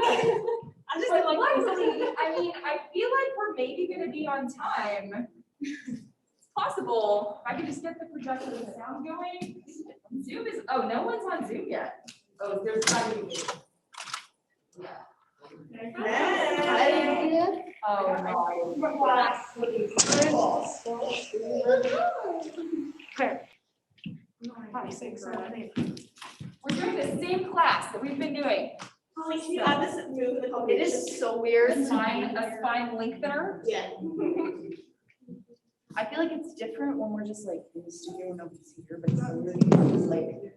I'm just like, luckily, I mean, I feel like we're maybe gonna be on time. It's possible. If I could just get the projector and the sound going. Zoom is, oh, no one's on Zoom yet. Oh, there's not even. Yeah. Hey. Oh, no. Okay. 5, 6, 7, 8. We're doing the same class that we've been doing. Holly, can you add this move in the It competition? is so weird. A spine lengthener. Yeah. I feel like it's different when we're just like in the studio and nobody's here, but it's really like.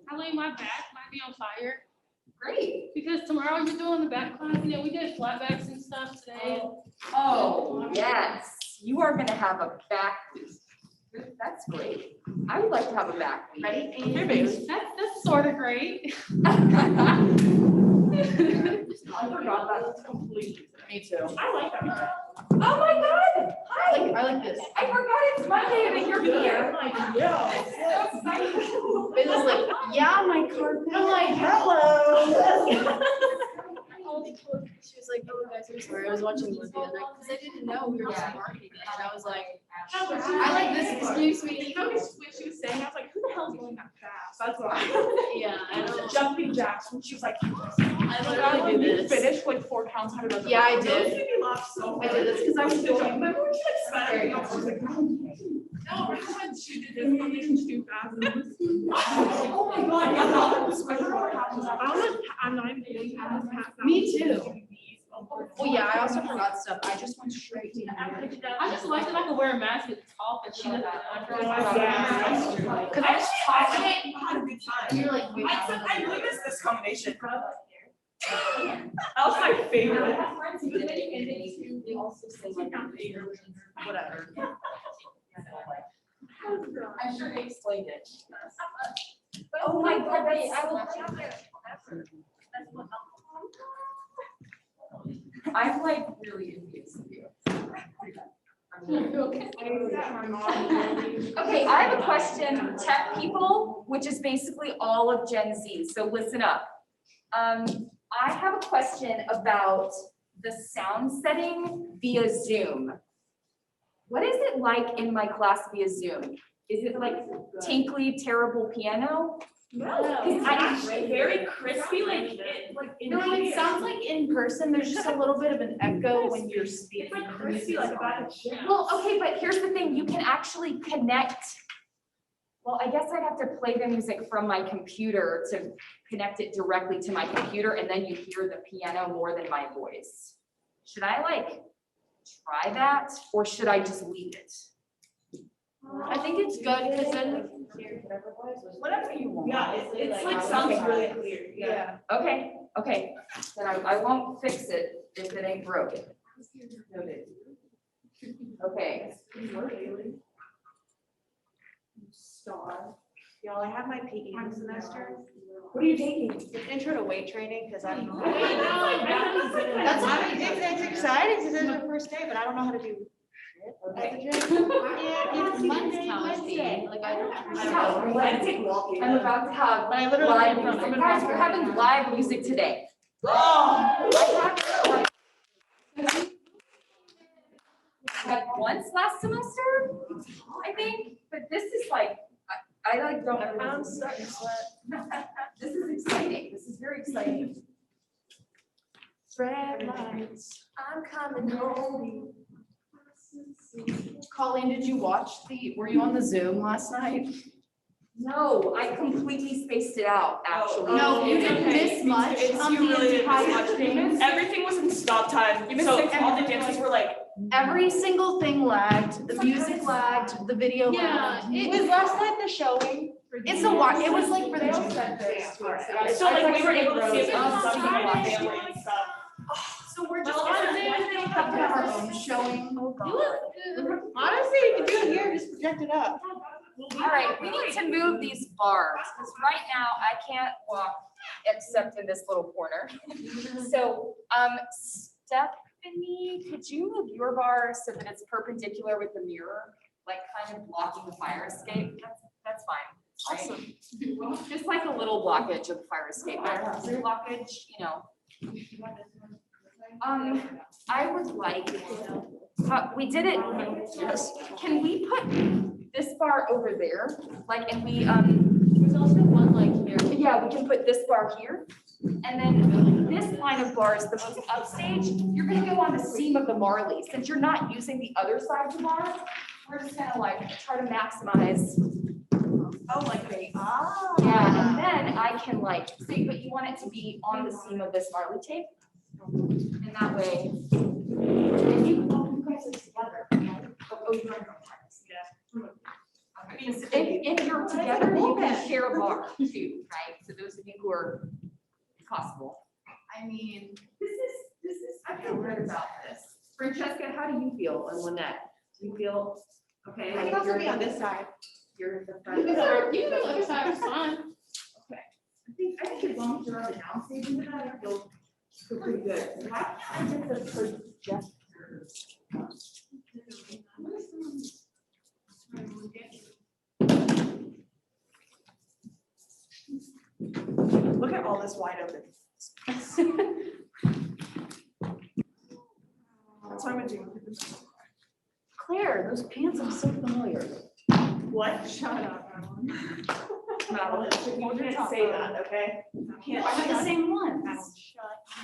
Holly, my back might be on fire Great. because tomorrow you're doing the back class. You know, we did flat backs and stuff today. Oh, yes. You are gonna have a back week. That's great. I would like to have a back week. Ready? Here, baby. That's sort of great. I forgot that completely. Me too. I like that. Oh my God. Hi. I like this. I forgot it's Monday and you're here. I'm like, yeah. So excited. It was like, yeah, my carpet. I'm like, hello. She was like, oh guys, I'm sorry, I was watching the movie and because I didn't know we were just marketing it. And I was like, I like this excuse, sweetie. What she was saying, I was like, who the hell is going that fast? That's what I. Yeah, I know. Jumping jacks, when she was like, I literally do this. Finished like 4 counts. How did Yeah, I did. Those made me laugh so I hard. did this because I was going. Remember when she like sped up? I was like, no, remember when she did this combination too fast? Oh my God, yeah, that was I'm not even kidding. Me too. Well, yeah, I also forgot stuff. I just went straight to I just like that I could wear a mask at the top and she doesn't. Because I just had a good time. You're like, wait, I really miss this combination. That was my favorite. They also say like whatever. I'm sure they explained it. Oh my God, I will. I'm like really envious of you. Okay, I have a question, tech people, which is basically all of Gen Z, so listen up. I have a question about the sound setting via Zoom. What is it like in my class via Zoom? Is it like tinkly, terrible piano? No, it's actually very crispy, like No, it sounds like in person, there's just a little bit of an echo when you're speaking. It's like crispy, like about Well, okay, but here's the thing, you can actually connect. Well, I guess I'd have to play the music from my computer to connect it directly to my computer, and then you hear the piano more than my voice. Should I like try that, or should I just leave it? I think it's good because then we can hear whatever voice, whatever you want. Yeah, it's like sounds really clear. Yeah. Okay, okay, then I won't fix it if it ain't broken. Noted. Okay. Star. Y'all, I have my PE semester. What are you taking? Intro to weight training because I don't know. That's It's exciting because it's the first day, but I don't know how to do. Okay. It's Monday, Wednesday. Like I don't. I'm about to have But I literally live am from- music. Guys, we're having live music today. Oh. Like once last semester, I think, but this is like, I like don't know. This is exciting. This is very exciting. Red lights. I'm coming home. Colleen, did you watch were you on the Zoom last night? No, I completely spaced it out, actually. No, you didn't miss much. You really didn't miss much. Thing. Everything was in stop time. You missed So it. all the dances were like. Every single thing lagged. The music lagged. The video Yeah, lagged. it was last night the showing. It's a while. It was like for the juniors. So like we were able to see it on something like my family and stuff. So we're just Well, honestly, gonna have to have our own showing. Oh God. Honestly, you can do it here, just project it up. All right, we need to move these bars, because right now I can't walk except in this little corner. So, Stephanie, could you move your bar so that it's perpendicular with the mirror, like kind of blocking the fire escape? That's fine. Right? Just like a little blockage of the fire escape. Not a complete blockage, you know. I would like, we did it, can we put this bar over there? Like, and we, There's also one like here. yeah, we can put this bar here. And then this line of bars, the most upstage, you're gonna go on the seam of the Marley. Since you're not using the other side of the bar, we're just gonna like try to maximize. Oh, like they, Yeah, and then I can like, say, but you want it to be on the seam of this Marley tape? And that way, and you guys are together. Right? Oh, you're in partners. Okay, 'cause if you're together, you can share a bar too, right? So those of you who are possible. I mean, I feel good about this. Francesca, how do you feel? And Lynette, do you feel okay? I can also be on this side. You're the You front. can go to the other side, it's fine. I think as long as you're on the downstage into that, I feel pretty good. Why can't I get the projector? Look at all this wide open. That's what I'm gonna do. Claire, those pants are so familiar. What? Shut up. Madeline, you can't say that, okay? You can't. I have the same ones.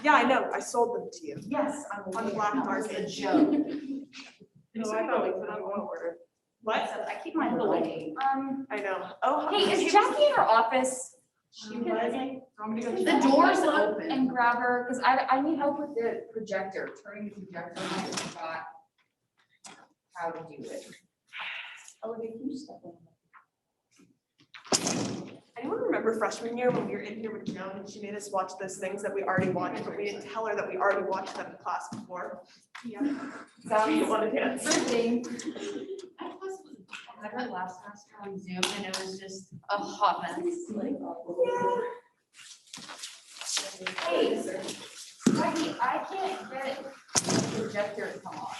Yeah, I know, I sold them to you. Yes, I'm On the black market. A joke. No, I thought we put on one order. What? I keep mine away. I know. Oh. Hey, is Jackie in her office? You can the doors open and grab her, because I need help with the projector, turning the projector. I forgot how to do it. Olivia, can you step in? Anyone remember freshman year when we were in here with Joan and she made us watch those things that we already watched, but we didn't tell her that we already watched them in class before? yeah. Sounds Want to dance? interesting. I read last semester on Zoom and it was just a hot mess. Like, Hey, Jackie, I can't get the projector to come on.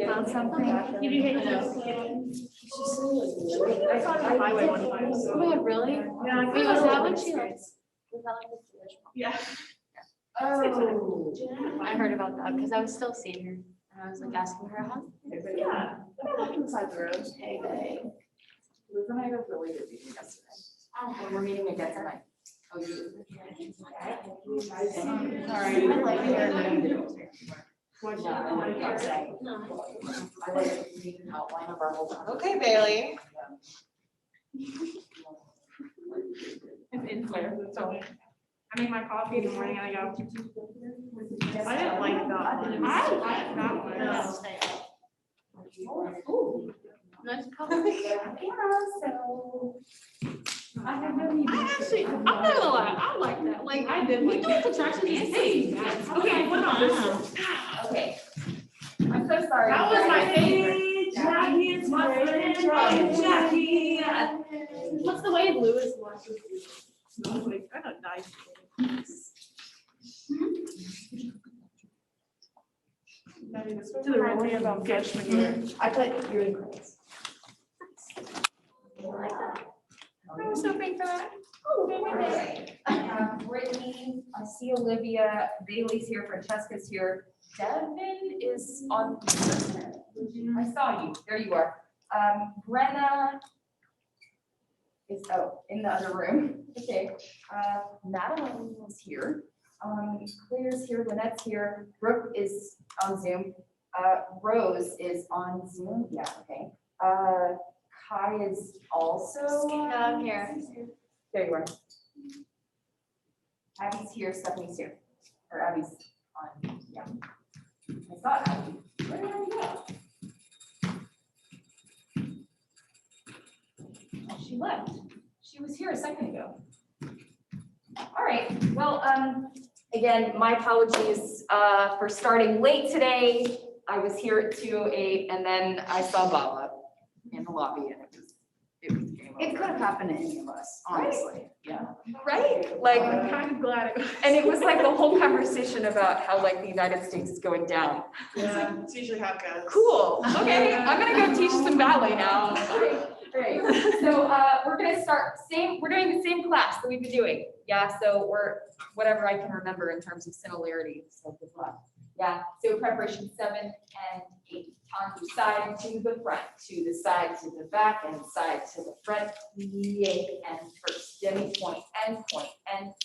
Found something? You do hate I I saw it on the highway one time. Oh my God, really? Yeah. Wait, was that when she like? Was that like the Jewish mom? Yeah. Oh. I heard about that because I was still seeing her and I was like asking her how. Yeah. Inside the road. Hey, babe. Liz and I were really busy yesterday. And we're meeting again tonight. Oh, you? Sorry. I like it. No. I like reading an outline of our whole. Okay, Bailey. It's in Claire, so. I make my coffee in the morning and I go. I didn't like that one. I like that one. No, stay up. Ooh. Nice color. I have no need. I actually, I'm not gonna lie, I like that. Like, I did, we do contraction and sing. Okay, what about this one? Okay. I'm so sorry. That was my favorite. Jackie, it's my friend Jackie. What's the way Lewis was? Smells like kind of nice. To the reminds me about freshman year. I put you in credits. I was hoping for that. Brittany, I see Olivia, Bailey's here, Francesca's here. Devin is on. I saw you. There you are. Brenna is, oh, in the other room. Okay. Madeline is here. Claire's here. Lynette's here. Brooke is on Zoom. Rose is on Zoom. Yeah, okay. Kai is also. Yeah, I'm here. There you are. Abby's here, Stephanie's here. Or Abby's on, yeah. I saw Abby. Where did Abby go? Oh, she left. She was here a second ago. All right, well, again, my apologies for starting late today. I was here at 2:08 and then I saw Bala in the lobby and it was game over. It could have happened to any of us, honestly. Yeah. Right? Like, I'm kind of glad it was. and it was like the whole conversation about how like the United States is going down. Yeah, it's usually how it goes. Cool. Okay, I'm gonna go teach some ballet now. Bye. Great. So we're gonna start we're doing the same class that we've been doing. Yeah, so we're whatever I can remember in terms of similarity. So good luck. Yeah, so preparation 7 and 8. Tandu side to the front, to the side, to the back, and side to the front. Plie and first, demi point, and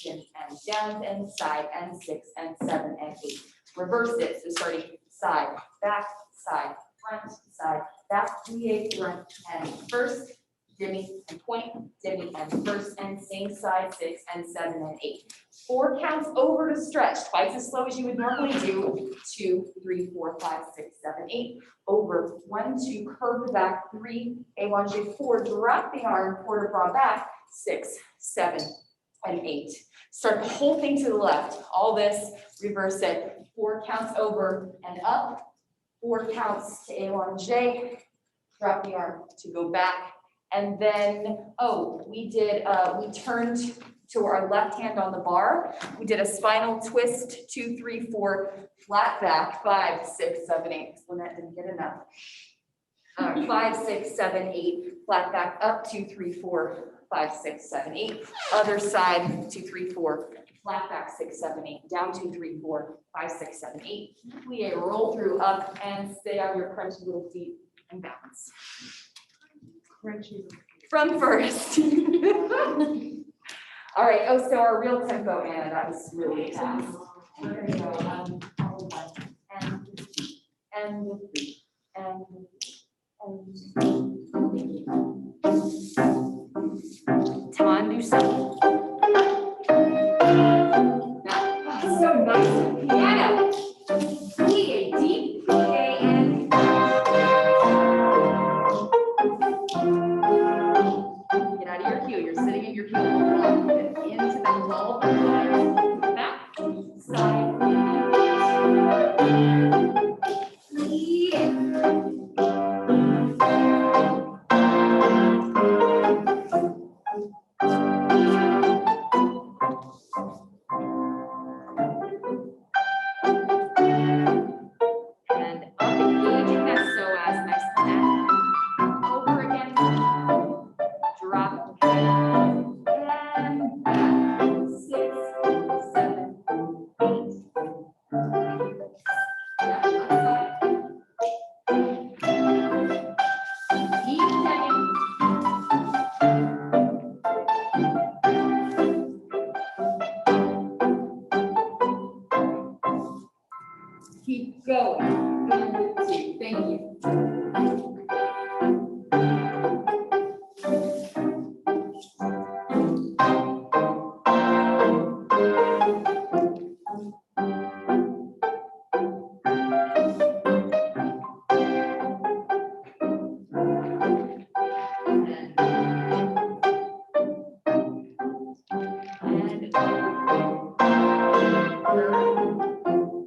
dim, and down, and side, and 6, and 7, and 8. Reverse it, so starting side, back, side, front, side, back, plie, front, and first, demi, and point, demi, and first, and same side, 6, and 7, and 8. 4 counts over to stretch, twice as slow as you would normally do. 2, 3, 4, 5, 6, 7, 8. Over, 1, 2, curve the back, 3, allongé, 4, drop the arm, quarter bra back, 6, 7, and 8. Start the whole thing to the left. All this, reverse it. 4 counts over and up. 4 counts to allongé, drop the arm to go back. And then, we turned to our left hand on the bar. We did a spinal twist, 2, 3, 4, flat back, 5, 6, 7, 8. Lynette didn't get enough. 5, 6, 7, 8, flat back up, 2, 3, 4, 5, 6, 7, 8. Other side, 2, 3, 4, flat back, 6, 7, 8, down, 2, 3, 4, 5, 6, 7, 8. Plie, roll through, up, and stay on your crunchy little feet and balance. From first. All right, so our real tempo, and that was really fast. We're gonna go, and Tandu side. That's so nice. Piano. Plie, deep plie, and get out of your cue. You're sitting in your cue. Into the wall. Back, side, and up, engaging that psoas, nice and active. Over again. Drop. And back. 6, 7, 8. Yeah, outside. Keep bending. Keep going. And 2. Thank you.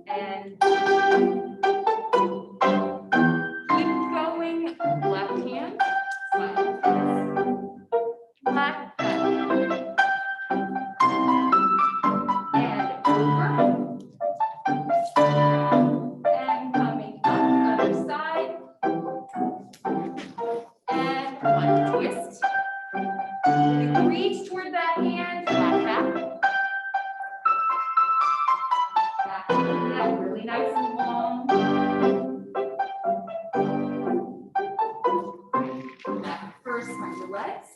And keep going. Left hand. Left. And over. And coming up. Other side. And 1 twist. Reach toward that hand. Back, back. Back to the neck, really nice and long. Back first, find your legs.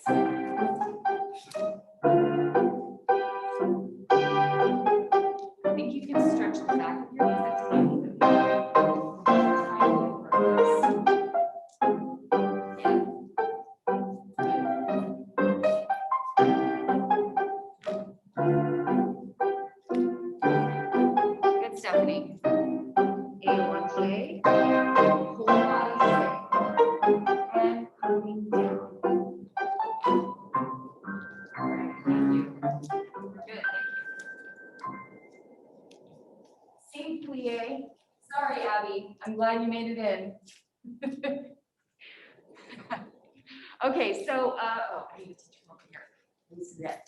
I think you can stretch the back of your knees a tiny bit. Tiny bit for this. Yeah. Good, Stephanie. A1K. Whole body stay. And coming down. All right, thank you. Good, thank you. Same plie. Sorry, Abby. I'm glad you made it in. Okay, so, I need to turn over here. This is it.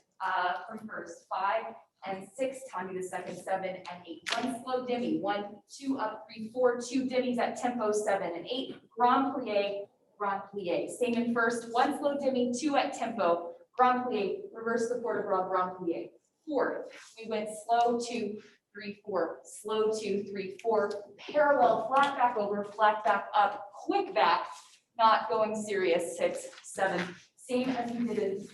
From first, 5 and 6, Tandu the second, 7 and 8. 1 slow demi, 1, 2 up, 3, 4, 2 demis at tempo, 7 and 8. Grand plie, grand plie. Same in first, 1 slow demi, 2 at tempo, grand plie, reverse the port de bras, grand plie. Fourth, we went slow 2, 3, 4, slow 2, 3, 4, parallel, flat back over, flat back up, quick back, not going serious, 6, 7. Same as we did in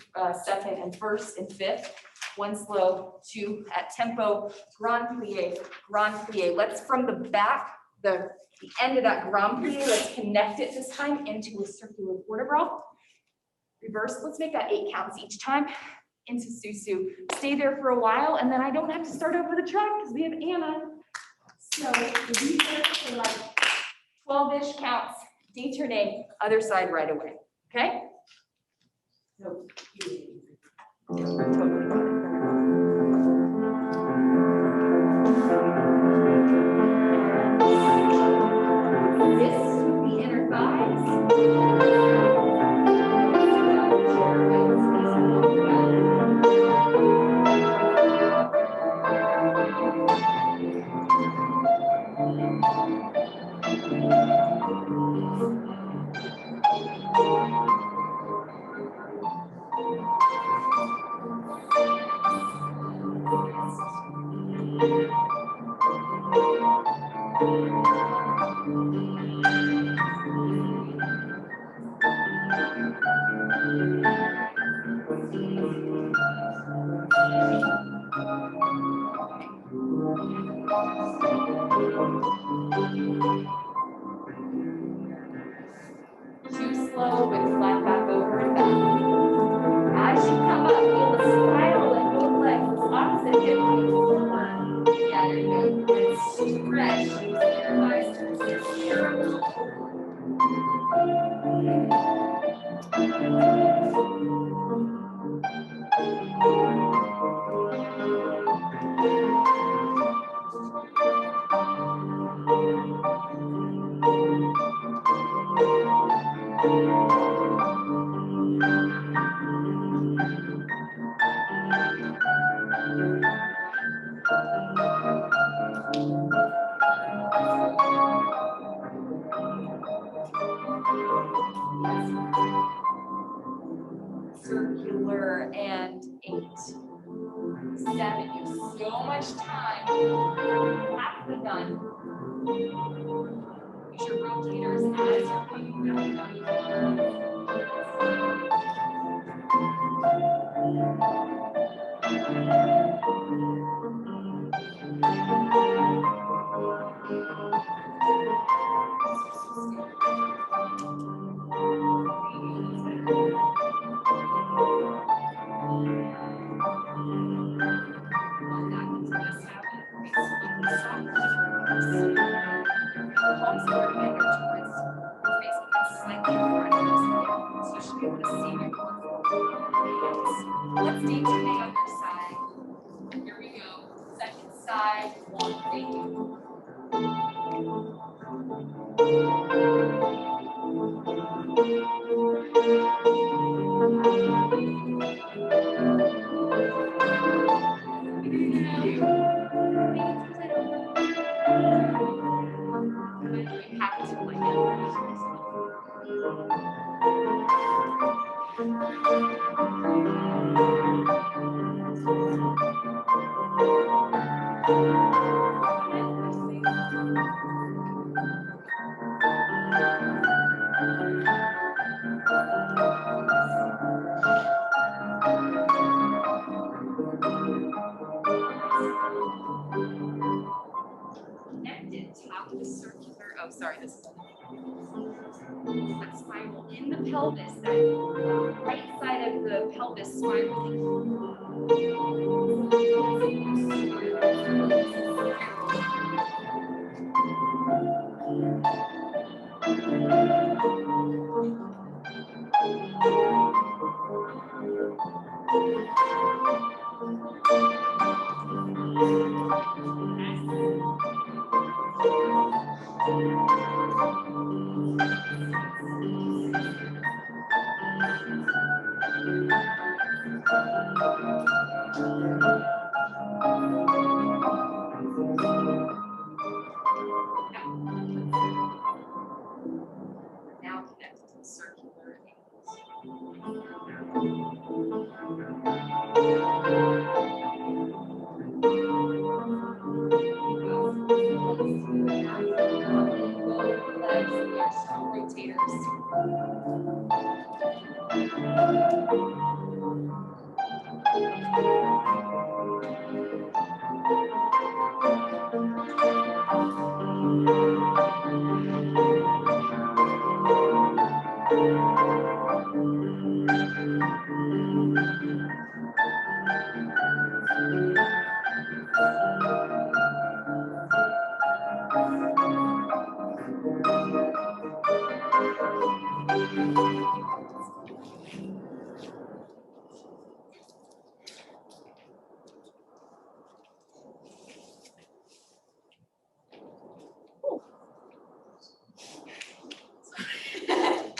second and first and fifth. 1 slow, 2 at tempo, grand plie, grand plie. Let's from the back, the end of that grand plie, let's connect it this time into a circular port de bras. Reverse, let's make that 8 counts each time. Into Susu. Stay there for a while, and then I don't have to start over the track because we have Anna. So we'll be there for like 12-ish counts. Détourné, other side right away. Okay? So, wrists with the inner thighs. Too slow with flat back over and back. As you come up, feel the spiral in both legs, opposite hip forward. Yeah, you're good. Stretch, your biceps, parallel circular and 8, 7. You have so much time. Halfway done. Use your rotators as you're coming down. Let's deep to the other side. Here we go. Second side, 1. Thank you. Connected, top of the circular. Oh, sorry, this is that spiral in the pelvis, that right side of the pelvis spiraling. Now connect to the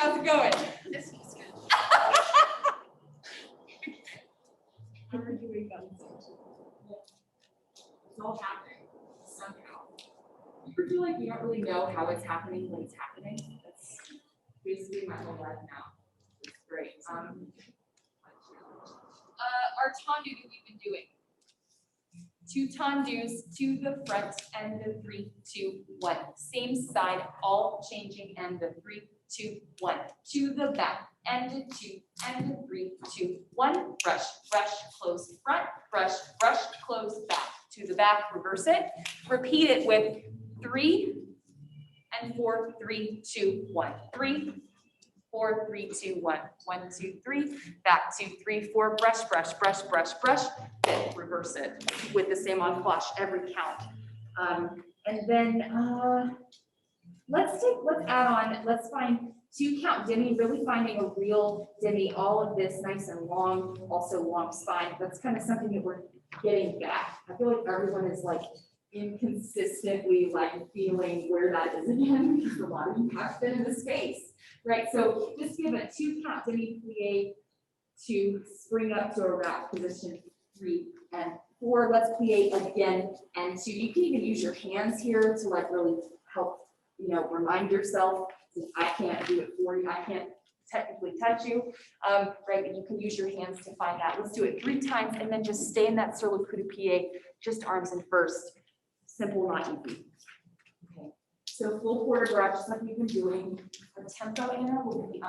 How's it going? This feels good. How did you wake up? It's all happening somehow. You ever feel like you don't really know how it's happening when it's happening? That's basically my whole life now. It's great. Our tendu that we've been doing. 2 tendus to the front and the 3, 2, 1. Same side, all changing, and the 3, 2, 1. To the back, and the 2, and the 3, 2, 1. Brush, brush, close front, brush, brush, close back. To the back, reverse it. Repeat it with 3 and 4, 3, 2, 1. 3, 4, 3, 2, 1. 1, 2, 3. Back 2, 3, 4. Brush, brush, brush, brush, brush. Then reverse it with the same on flush every count. And then let's add on. Let's find 2 count demi. Really finding a real demi. All of this nice and long. Also long spine. That's kind of something that we're getting back. I feel like everyone is like inconsistently like feeling where that is again because a lot of you have been in the space, right? So just give a 2 count demi plie to spring up to a wrap position, 3 and 4. Let's plie again and 2. You can even use your hands here to like really help, remind yourself. Since I can't do it for you, I can't technically touch you, right? But you can use your hands to find that. Let's do it 3 times and then just stay in that sur le coup de pied, just arms in first. Simple, not easy. Okay, so full quarter garage, just like we've been doing. Our tempo Anna will be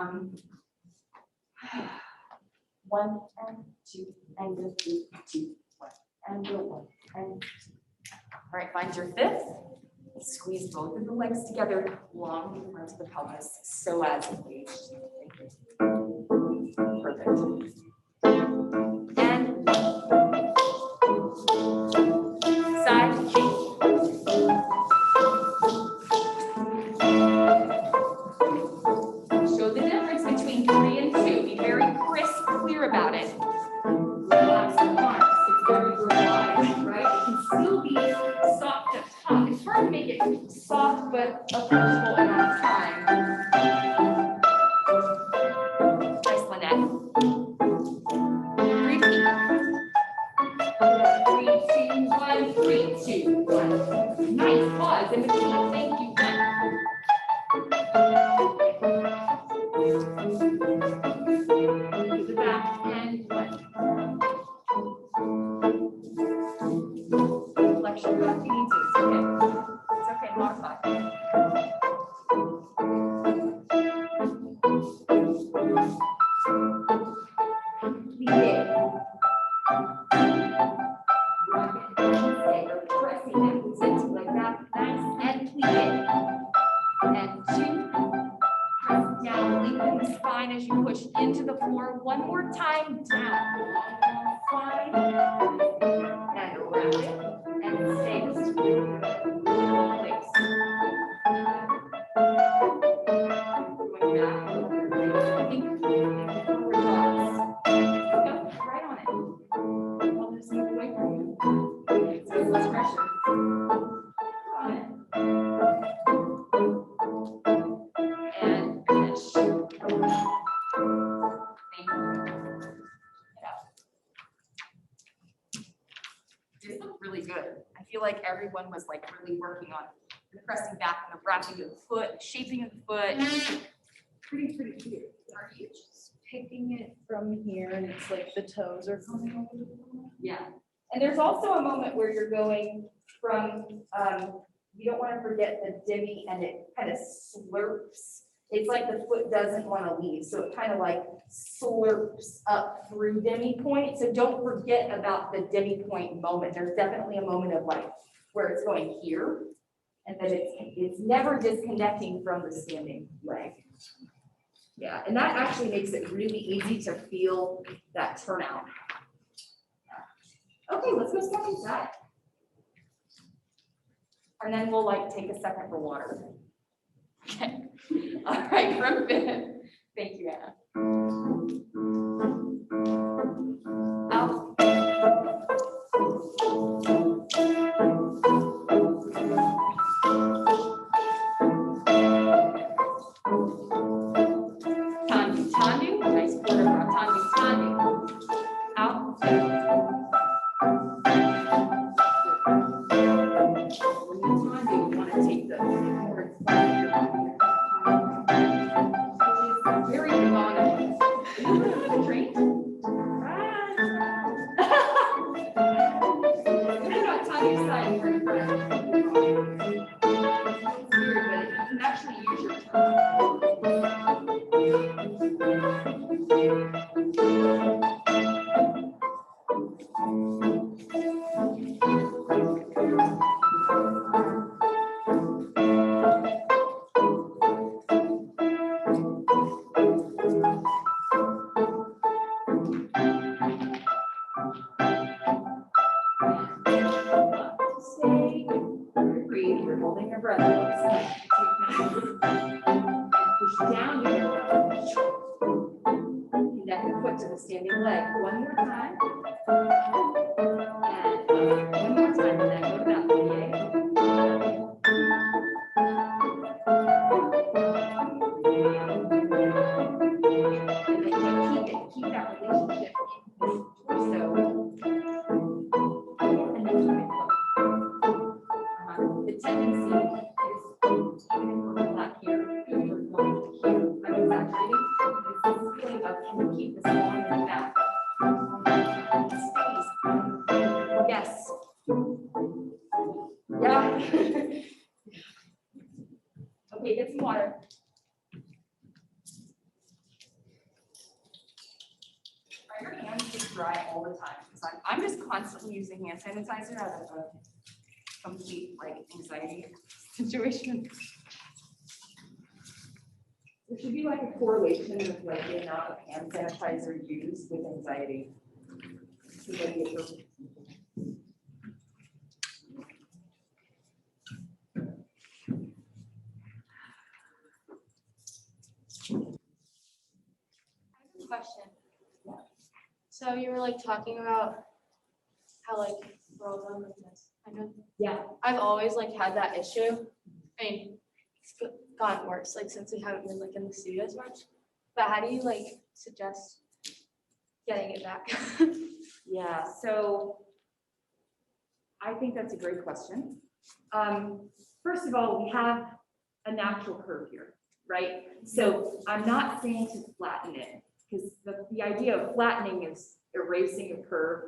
1 and 2 and the 3, 2, 1 and the 1 and 2. All right, find your 5th. Squeeze both of the legs together, long in front of the pelvis, so as engaged. Thank you. Perfect. And side kick. Show the difference between 3 and 2. Be very crisp, clear about it. Relax the arms. It's very relaxed, right? It can still be soft up top. It's hard to make it soft but approachable and on time. Nice, Lynette. Repeat. 3, 2, 1. 3, 2, 1. Nice pause in between. Thank you. 1. To the back and 1. Flexion if you need to. It's okay. It's okay. Modify. Plie. Rock it and stay. We're pressing that position like that. Nice. And plie. And 2. Press down. Lengthen the spine as you push into the floor. One more time. Down. Long spine. And wrap it. And stay this place. Going back. Think forward thoughts. Go right on it. I'll just move away from you. So less pressure. On it. And finish. Thank you. Get out. This looked really good. I feel like everyone was like really working on the pressing back and the wrapping of the foot, shaping of the foot. Pretty cute. Are you just Picking it from here and it's like the toes are coming over the floor. Yeah. And there's also a moment where you're going from, you don't want to forget the demi and it kind of slurps it's like the foot doesn't want to leave, so it kind of like slurps up through demi-point. So don't forget about the demi-point moment. There's definitely a moment of like where it's going here, and then it's never disconnecting from the standing leg. Yeah, and that actually makes it really easy to feel that turnout. Okay, let's go step inside. And then we'll like take a second for water. Okay. All right, from Ben. Thank you, Anna. Out. Tandu, tandu, nice quarter breath. Tandu, tandu. Out. When you tandu, you want to take the forward side of your body. Very ergonomic. Trained? You're not tandu side for your breath. Very good. You can actually use your tongue. Stay, breathe, you're holding your breath. Push down your connect the foot to the standing leg. One more time. And one more time, and then go to that plie. And then keep that relationship in the torso. And then keep it low. The tendency is even not here, we're going to here. I'm exaggerating. This feeling of can we keep this long in the back? Stays. Yes. Yeah. Okay, get some water. Are your hands just dry all the time? Because I'm just constantly using hand sanitizer out of a complete like anxiety situation. There should be like a correlation with like the amount of hand sanitizer used with anxiety. So maybe it's Question. So you were like talking about how like we're all done with this. I know. Yeah. I've always like had that issue. I mean, it's gotten worse like since we haven't been like in the studio as much. But how do you like suggest getting it back? Yeah, so I think that's a great question. First of all, we have a natural curve here, right? So I'm not saying to flatten it, because the idea of flattening is erasing a curve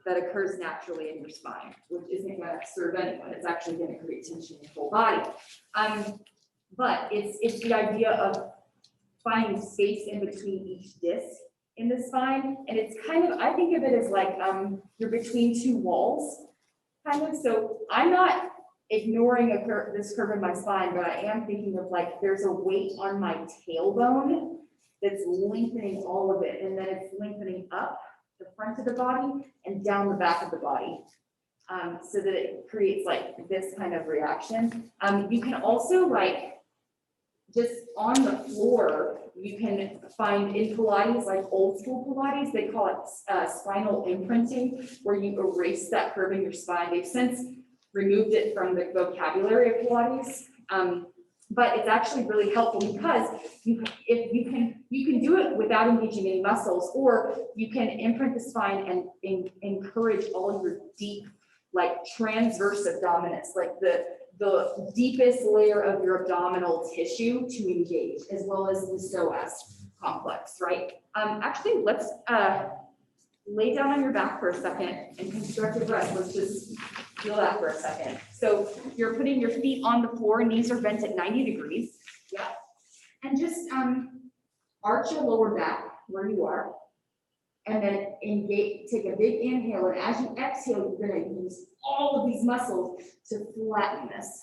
that occurs naturally in your spine, which isn't going to serve anyone. It's actually going to create tension in your whole body. But it's the idea of finding space in between each disc in the spine, and it's kind of, I think of it as like you're between two walls, kind of. So I'm not ignoring this curve in my spine, but I am thinking of like there's a weight on my tailbone that's lengthening all of it, and then it's lengthening up the front of the body and down the back of the body, so that it creates like this kind of reaction. You can also like just on the floor, you can find in Pilates, like old school Pilates, they call it spinal imprinting, where you erase that curve in your spine. They've since removed it from the vocabulary of Pilates. But it's actually really helpful because you can do it without engaging any muscles, or you can imprint the spine and encourage all your deep, like transverse abdominis, like the deepest layer of your abdominal tissue to engage, as well as the psoas complex, right? Actually, let's lay down on your back for a second and construct your breath. Let's just feel that for a second. So you're putting your feet on the floor, knees are bent at 90 degrees. Yeah. And just arch your lower back where you are. And then engage, take a big inhale, and as you exhale, you're gonna use all of these muscles to flatten this.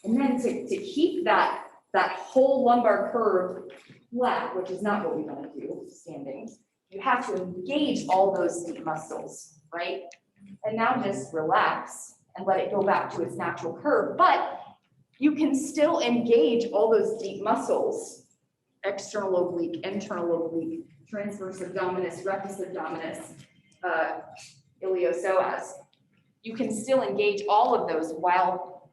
And then to keep that whole lumbar curve flat, which is not what we want to do standing, you have to engage all those deep muscles, right? And now just relax and let it go back to its natural curve, but you can still engage all those deep muscles, external oblique, internal oblique, transverse abdominis, rectus abdominis, iliopsoas. You can still engage all of those while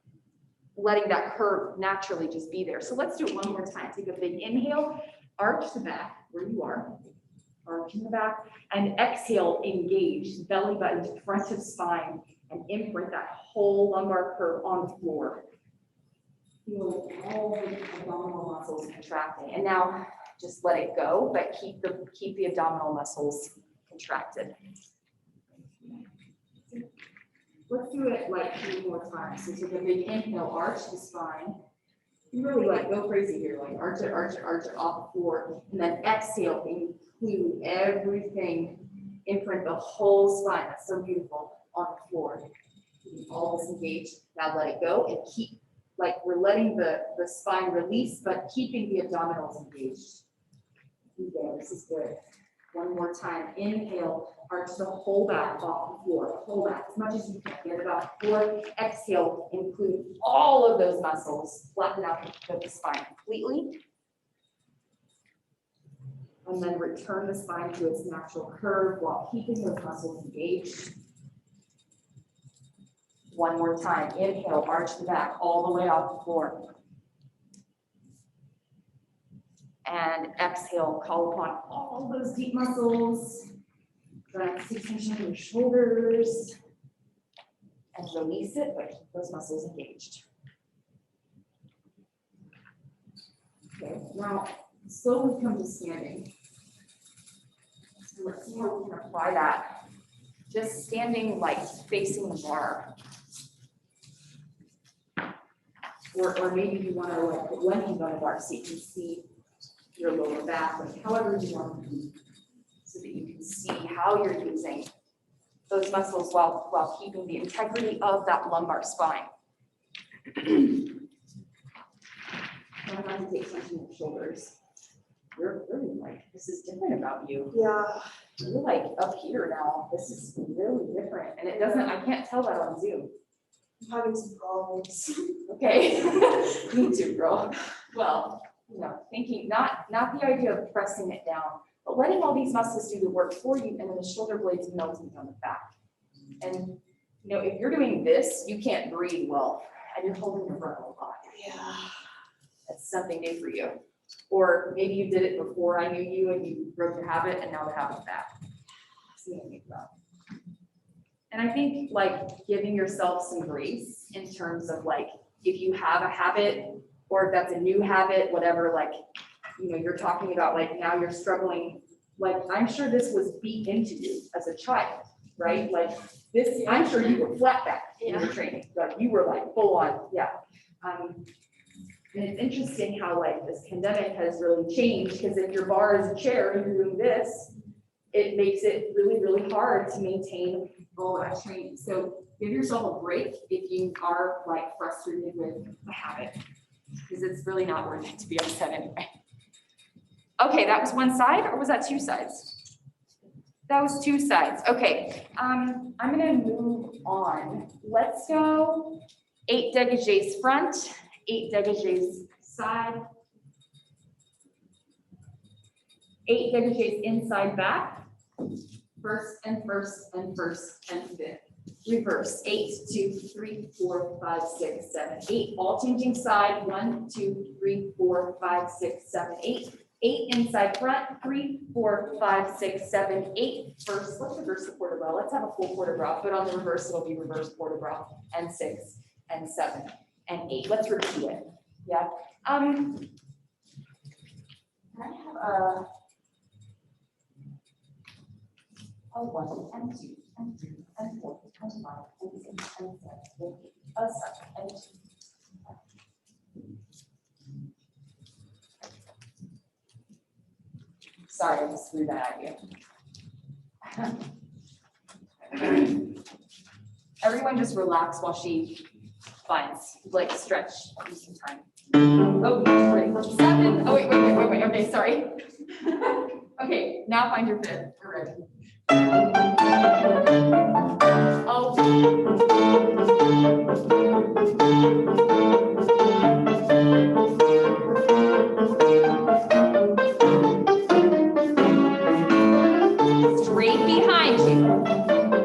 letting that curve naturally just be there. So let's do it one more time. Take a big inhale, arch the back where you are, arch in the back, and exhale, engage belly button to front of spine and imprint that whole lumbar curve on the floor. Feel all the abdominal muscles contracting. And now just let it go, but keep the abdominal muscles contracted. Let's do it like 3 more times. So take a big inhale, arch the spine. You really like go crazy here, like arch it off the floor. And then exhale, include everything, imprint the whole spine. That's so beautiful on the floor. All this engaged. Now let it go and keep, like we're letting the spine release, but keeping the abdominals engaged. Okay, this is good. One more time. Inhale, arch the whole back off the floor. Whole back as much as you can. Get it off the floor. Exhale, include all of those muscles. Flatten out the spine completely. And then return the spine to its natural curve while keeping those muscles engaged. One more time. Inhale, arch the back all the way off the floor. And exhale, call upon all those deep muscles. Try to see tension in your shoulders. And release it, but keep those muscles engaged. Okay, now slowly come to standing. So let's see how we can apply that. Just standing like facing the bar. Or maybe you want to like put one hand on the bar so you can see your lower back, like however you want to be, so that you can see how you're using those muscles while keeping the integrity of that lumbar spine. Don't have to take tension in your shoulders. You're really like, this is different about you. Yeah. You're like up here now. This is really different. And it doesn't, I can't tell that on Zoom. I'm having some problems. Okay. Me too, girl. Well, you know, thinking not the idea of pressing it down, but letting all these muscles do the work for you, and then the shoulder blades melting on the back. And you know, if you're doing this, you can't breathe well, and you're holding your breath a lot. Yeah. That's something new for you. Or maybe you did it before I knew you, and you broke your habit, and now the habit's back. And I think like giving yourself some grace in terms of like, if you have a habit, or if that's a new habit, whatever, like, you know, you're talking about like now you're struggling, like I'm sure this was beat into you as a child, right? Like this, I'm sure you were flat back in your training, like you were like full on, yeah. And it's interesting how like this pandemic has really changed, because if your bar is a chair and you're doing this, it makes it really, really hard to maintain all that training. So give yourself a break if you are like frustrated with a habit, because it's really not worth it to be upset anyway. Okay, that was one side, or was that 2 sides? That was 2 sides. Okay, I'm gonna move on. Let's go 8 dégagés front, 8 dégagés side, 8 dégagés inside back, first and first and first and fifth. Reverse, 8, 2, 3, 4, 5, 6, 7, 8. All changing side, 1, 2, 3, 4, 5, 6, 7, 8. 8 inside front, 3, 4, 5, 6, 7, 8. First, let's reverse the port de bras. Let's have a full port de bras, but on the reverse, it'll be reverse port de bras, and 6, and 7, and 8. Let's repeat it. Yeah. Can I have a 1, and 2, and 3, and 4, and 5, and 6, and 7, and 8, a 7, and 2. Sorry, I just threw that at you. Everyone just relax while she finds, like, stretch, use some time. Oh, great. 7, oh, wait, okay, sorry. Okay, now find your fifth, we're ready. Oh. Straight behind you.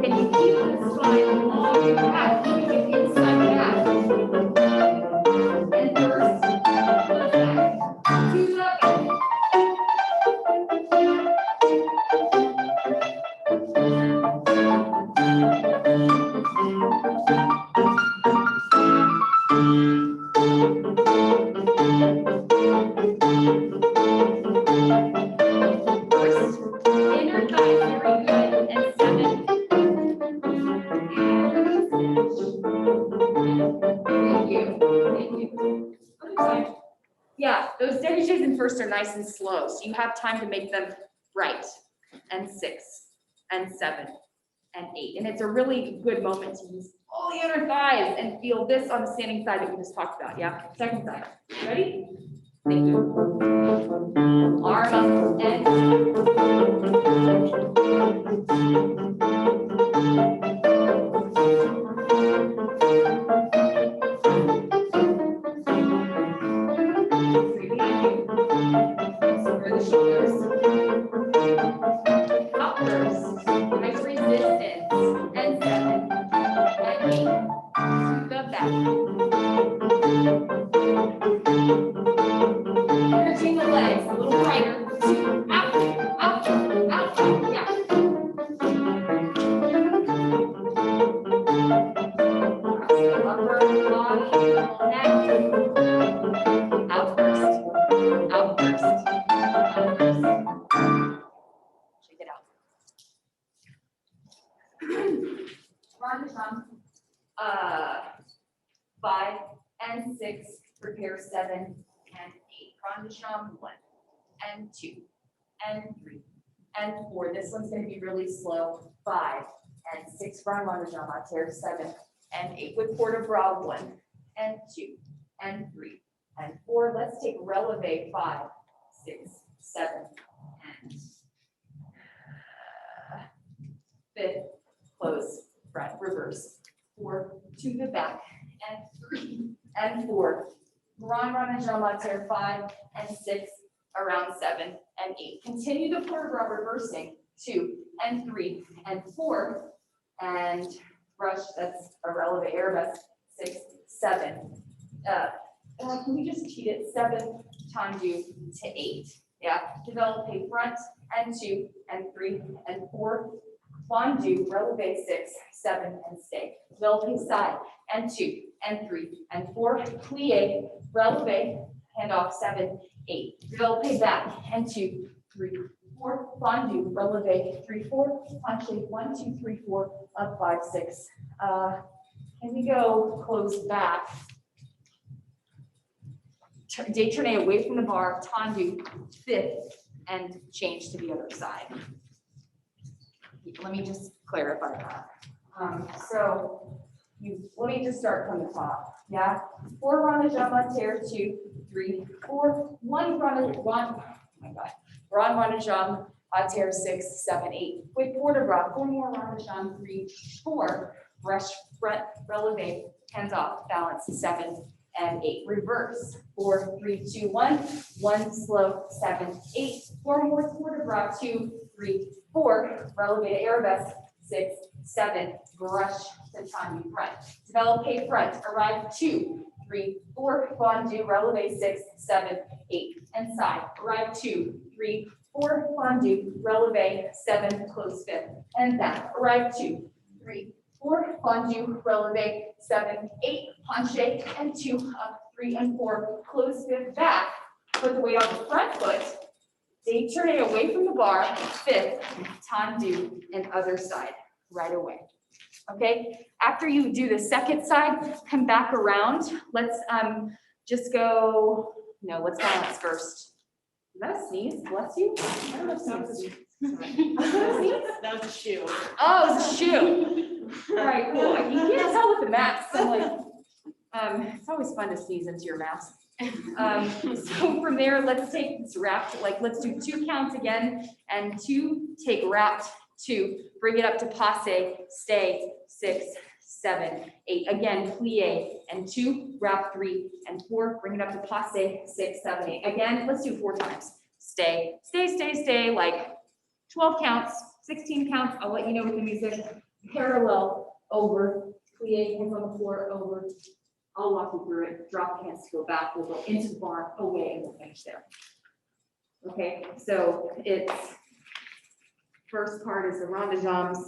Can you keep the spine all the way back, keeping it inside back? And first, back to the back. First, inner thighs, very good, and 7. Thank you. Other side. Yeah, those dedications in first are nice and slow, so you have time to make them right. And 6, and 7, and 8. And it's a really good moment to use all the inner thighs and feel this on the standing side that we just talked about, yeah? Second side. Ready? Thank you. Arm up and straight behind you. Square the shoulders. Up first. Nice resistance. And 7, and 8. To the back. Stretching the legs a little brighter. 2, out, yeah. Cross the upper body, neck. Out first, out first, out first. Shake it out. Run, 5 and 6, prepare 7 and 8. Rondesham 1 and 2 and 3 and 4. This one's going to be really slow. 5 and 6. Rondesham Ater 7 and 8 with port de bras 1 and 2 and 3 and 4. Let's take releve 5, 6, 7 and 5th. Close front reverse. 4 to the back and 3 and 4. Grand Rondesham Ater 5 and 6 around 7 and 8. Continue the port de bras reversing. 2 and 3 and 4 and brush. That's a releve arabesque. 6, 7. Can we just cheat it? 7 tendu to 8. Yeah. Develop a front and 2 and 3 and 4. Fondu, releve 6, 7 and stay. Develop a side and 2 and 3 and 4. Plie, releve, hand off 7, 8. Develop a back and 2, 3, 4. Fondu, releve 3, 4. Planche 1, 2, 3, 4. Up 5, 6. Can we go close back? Détourner away from the bar, tendu, 5th, and change to the other side. Let me just clarify that. Let me just start from the top. Yeah, 4 Rondesham Ater 2, 3, 4, 1 Rondesham. Oh my God, Grand Rondesham Ater 6, 7, 8. With port de bras, 4 more Rondesham 3, 4. Brush front, releve, hands off, balance 7 and 8. Reverse 4, 3, 2, 1. 1 slow 7, 8. 4 more port de bras 2, 3, 4. Releve arabesque 6, 7. Brush to tendu front. Develop a front. Arrive 2, 3, 4. Fondu. Releve 6, 7, 8. And side. Arrive 2, 3, 4. Fondu. Releve 7. Close 5th. And back. Arrive 2, 3, 4. Fondu. Releve 7, 8. Planche and 2. Up 3 and 4. Close 5th. Back. Put the weight on the front foot. Détourner away from the bar. 5th. Tendu and other side. Right away. Okay, after you do the second side, come back around. Let's just go, no, let's balance first. Is that a sneeze? Bless you? I don't know if That was sneeze. That was a shoe. Oh, it's a shoe. All right, cool. You can't tell with the mask. So like, it's always fun to sneeze into your mask. So from there, let's take this wrapped, like, let's do 2 counts again, and 2, take wrapped 2, bring it up to passe, stay, 6, 7, 8, again, plie, and 2, wrap 3, and 4, bring it up to passe, 6, 7, 8, again, let's do 4 times, stay, stay, stay, stay, like 12 counts, 16 counts, I'll let you know with the music, parallel, over, plie, hands on the floor, over, I'll walk you through it, drop the hands to go back, we'll go into the barre, away, and we'll finish there. Okay, so it's, first part is the rond de jambes,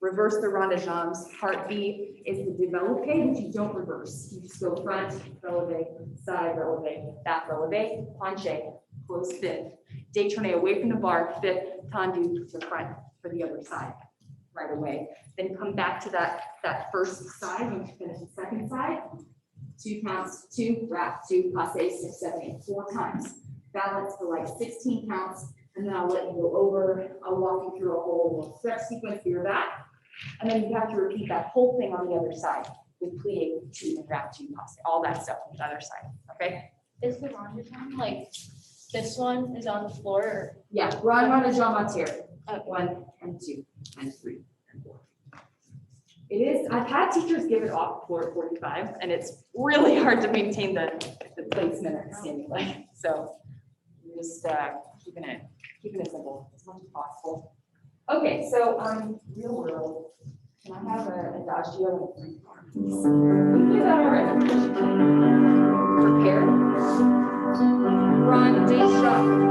reverse the rond de jambes. Part B is the développé, which you don't reverse. You just go front, relevé, side, relevé, back, relevé, penché, close fifth. Détourné away from the bar, fifth, tendu to front for the other side, right away. Then come back to that first side, when you finish the second side. 2 counts, 2, wrap, 2, passe, 6, 7, 8, 4 times. Balance for like 16 counts, and then I'll let you go over. I'll walk you through a whole little stretch sequence for your back. And then you have to repeat that whole thing on the other side with plie, 2, and wrap, 2, passe, all that stuff on the other side, okay? Is the rond de jambe, like, this one is on the floor, or? Yeah, rond de jambe entière. 1 and 2 and 3 and 4. It is, I've had teachers give it off the floor at 45, and it's really hard to maintain the placement and standing leg. So just keeping it simple as much as possible. Okay, so real world, can I have an adagio and 3 parts? We do that already. Prepare. Rond de jambe.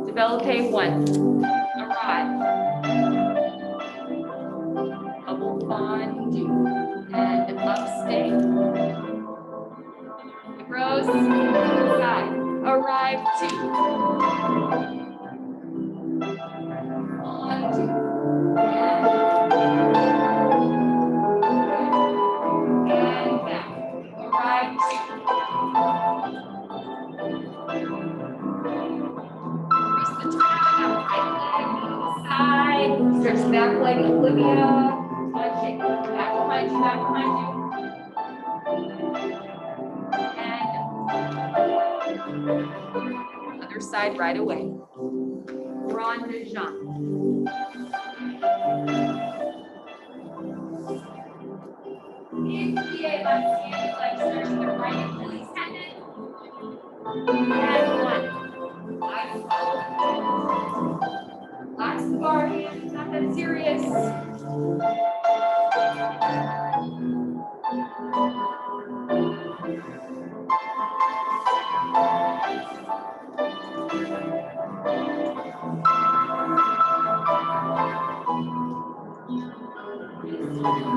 Developpe 1, arrive, double fondu, and up stay. It grows, side, arrive 2, fondu, and back, arrive 2. Side, stretch back leg, Olivia. Touch it. Back behind you, back behind you. And other side right away. Rond de jambe. In plie, left hand, leg stretching the right Achilles tendon. And 1. Last bar hand, not that serious.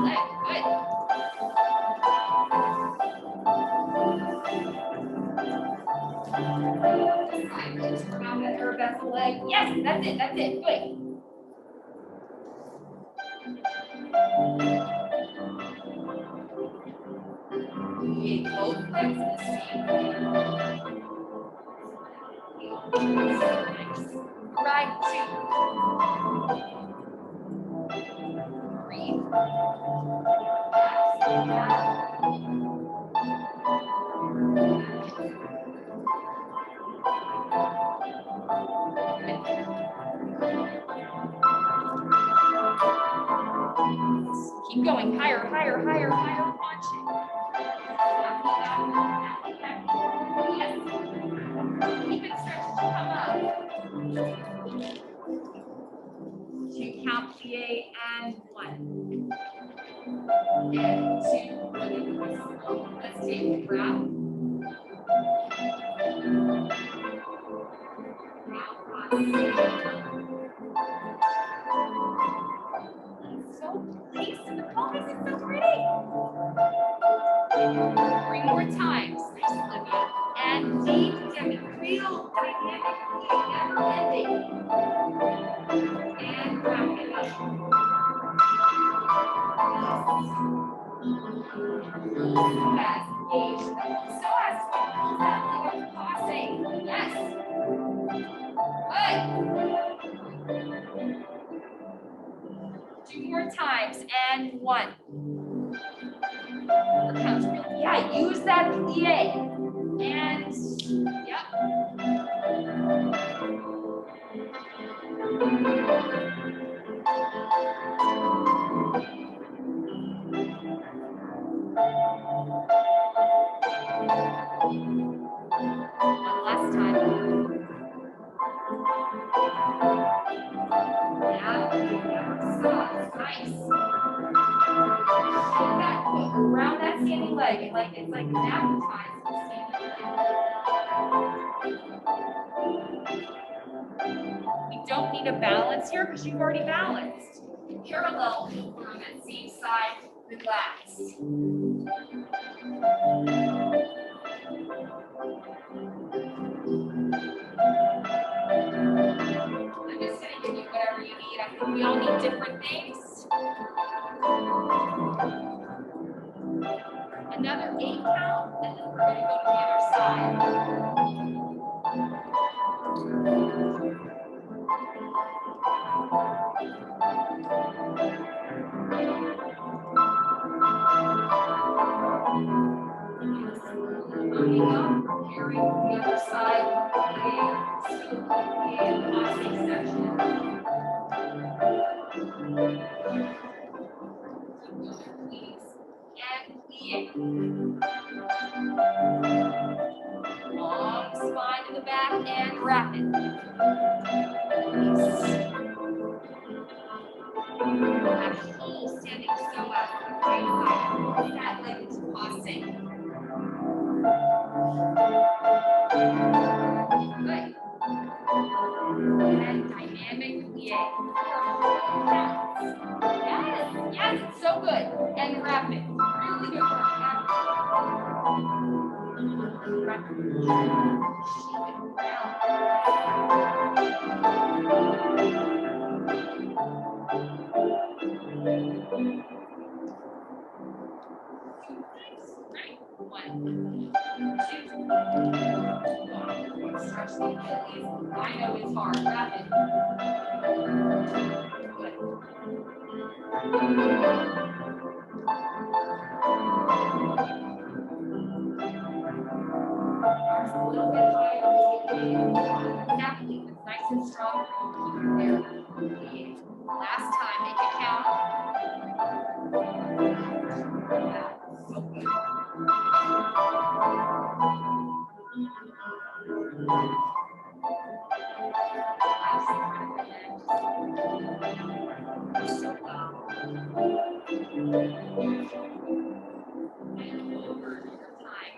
Leg, good. Around that her vessel leg. Yes, that's it, good. Both legs the same. Right, 2. Breathe. Keep going, higher, higher, higher, higher, punch it. Yes. Keep it stretched to come up. Two count plie and 1. And 2. Let's take a wrap. So nice, and the pelvis is so pretty. 3 more times. Nice, Olivia. And deep, real dynamic, never ending. And wrap it up. Fast, engage. So as to hold that leg up, tossing. Yes. Good. 2 more times, and 1. Yeah, use that plie. And, yep. One last time. Yeah, nice. That foot around that standing leg, it's like magnetized to the standing leg. We don't need a balance here because you've already balanced. Parallel over on that same side, relax. I'm just gonna give you whatever you need. I think we all need different things. Another 8 count, and then we're gonna go to the other side. Moving up, preparing for the other side. And passing section. Please. And plie. Long spine to the back and rapid. That whole standing psoas, right side, that leg is tossing. Good. And dynamic plie. Yes, yes, it's so good. And rapid. Really good work. Rapid. Right. 1, 2. Stretch the Achilles. I know it's hard. Rapid. Good. Arms a little bit higher. Exactly. It's nice and strong. Keep it there. Last time, make it count. Yeah, so good. So well. And over your time.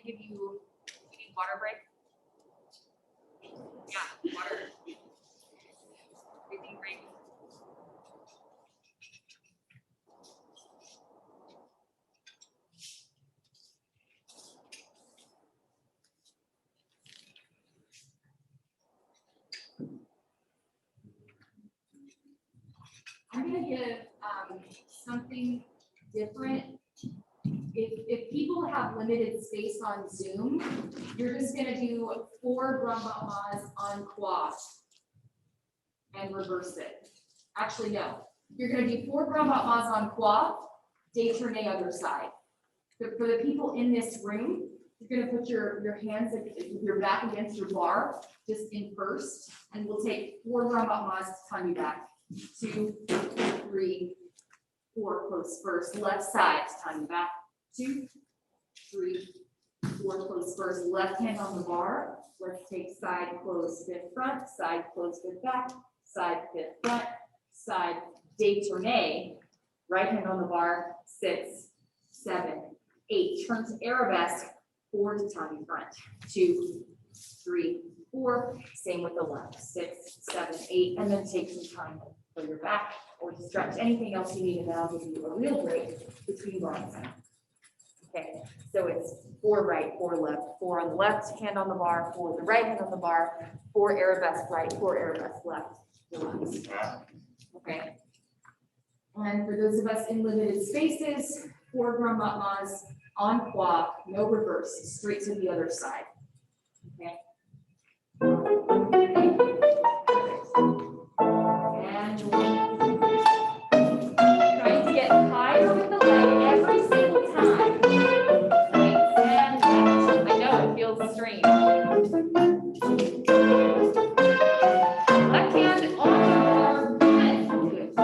Give you need water break? Yeah, water. Breathing break. I'm gonna give something different. If people have limited space on Zoom, you're just gonna do 4 grandmamas on quad and reverse it. Actually, no, you're gonna do 4 grandmamas on quad, détourné other side. For the people in this room, you're gonna put your hands, your back against your bar, just in first, and we'll take 4 grandmamas to time you back. 2, 3, 4, close first, left side to time you back. 2, 3, 4, close first, left hand on the bar. Let's take side, close, fifth front, side, close, fifth back, side, fifth front, side, détourné, right hand on the bar, 6, 7, 8, turn to arabesque, 4 to tatami front, 2, 3, 4, same with the left, 6, 7, 8, and then take some time for your back or to stretch anything else you need, and that'll give you a real break between bars. Okay, so it's 4 right, 4 left, 4 on the left, hand on the bar, 4 with the right hand on the bar, 4 arabesque right, 4 arabesque left, relax. Okay. And for those of us in limited spaces, 4 grandmamas on quad, no reverse, straight to the other side. Okay. And trying to get higher with the leg every single time. Right, and left. I know it feels strange. Left hand on the bar, and good.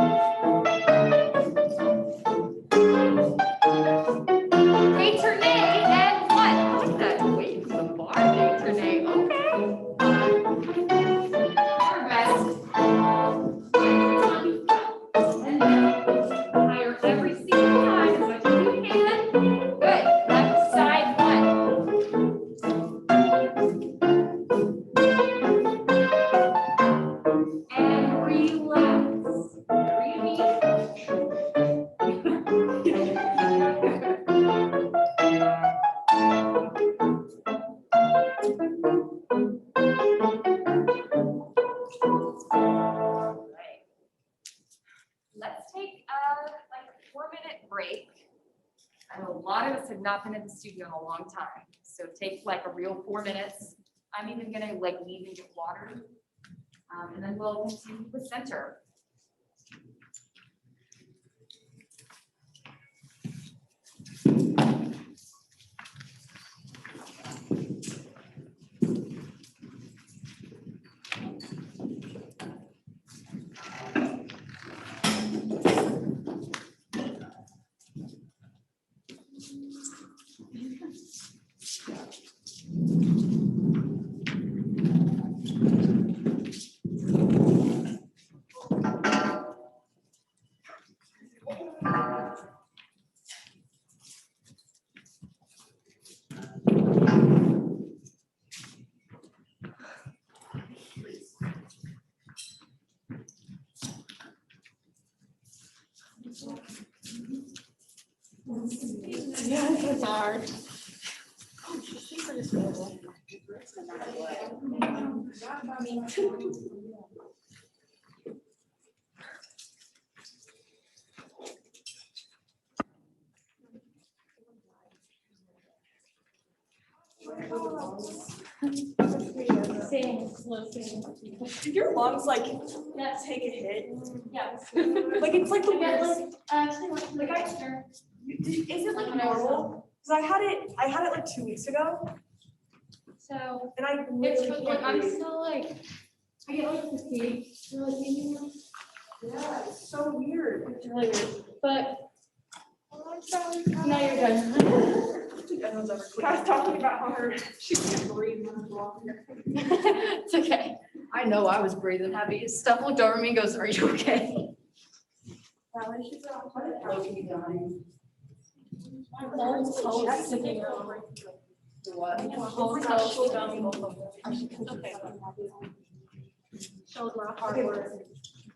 Détourné and what? I like that. Wait, the bar détourné. Okay. Arabesque. And then higher every single time as much as you can. Good. Left side one. And relax. Breathe. Right. Let's take like a 4-minute break. I know a lot of us have not been in the studio in a long time, so take like a real 4 minutes. I'm even gonna like leave and get water, and then we'll continue with center. Yeah, it's hard. Did your lungs like take a hit? Yeah. Like it's like the weirdest. Like is it like normal? Cause I had it like 2 weeks ago So and I it's literally like, can't I'm breathe. still like, I get like fatigue. Yeah, it's so weird. It's really weird, but no, you're good. Everyone's ever I was talking about how she can't breathe when I'm walking. It's okay. I know I was breathing heavy. Steph looked over me and goes, "Are you okay?" My whole toe is sticking out. What? My whole toe is down. Okay. Shows my hard work.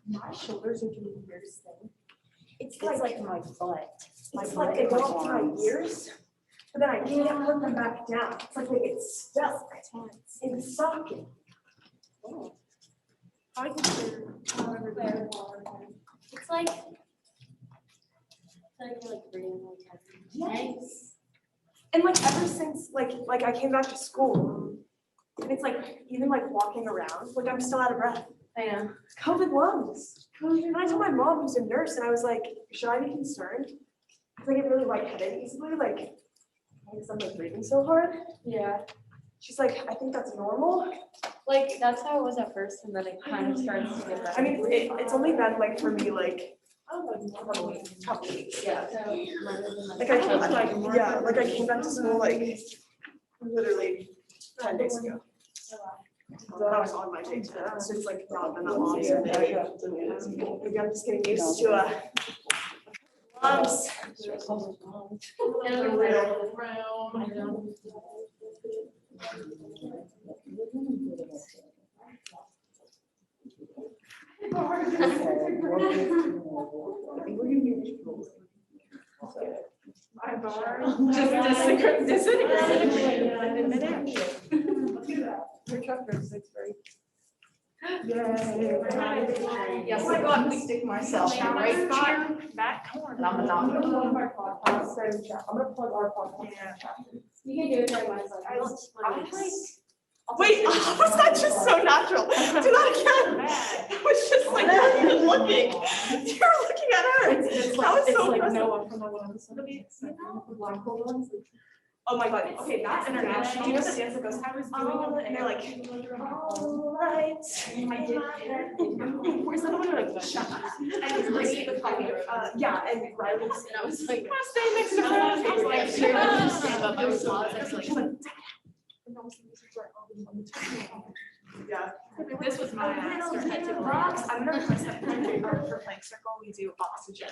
My shoulders are doing the weirdest thing. It's like my butt. It's like they go up to my ears, but then I can't put them back down. It's like they get stuck in the socket. I consider. It's like, breathing like heavy. Yes. And like ever since like I came back to school, and it's like even like walking around, like I'm still out of breath. I know. COVID lungs. And I told my mom, who's a nurse, and I was like, should I be concerned? Because I get really lightheaded easily, like because I'm like breathing so hard. Yeah. She's like, I think that's normal. Like, that's how it was at first, and then it kind of starts to get better. I mean, it's only been like for me like couple weeks. Yeah. Like I came like I came back to school like literally 10 days ago. That was on my day today. So it's like not been that long. So maybe I'm just getting used to lungs. Yes, I'm going to stick myself right here. Back corner. And I'm not. I'm gonna plug our podcast. You can do it during my Wait, was that just so natural? Do that again. It was just like you were looking. You were looking at her. It's That was so like impressive. Noah from the ones. Oh my god. Okay, that's international. Do you know the dance that goes? I was doing and they're like, all right. I did. Where's the one who like shut up? And it's like the coffee. Yeah, and Riley was. And I was like, Stay next to her. I was like, sure, just stand up. I was Yeah. This was my Rocks. I'm gonna request that for plank circle. We do oxygen.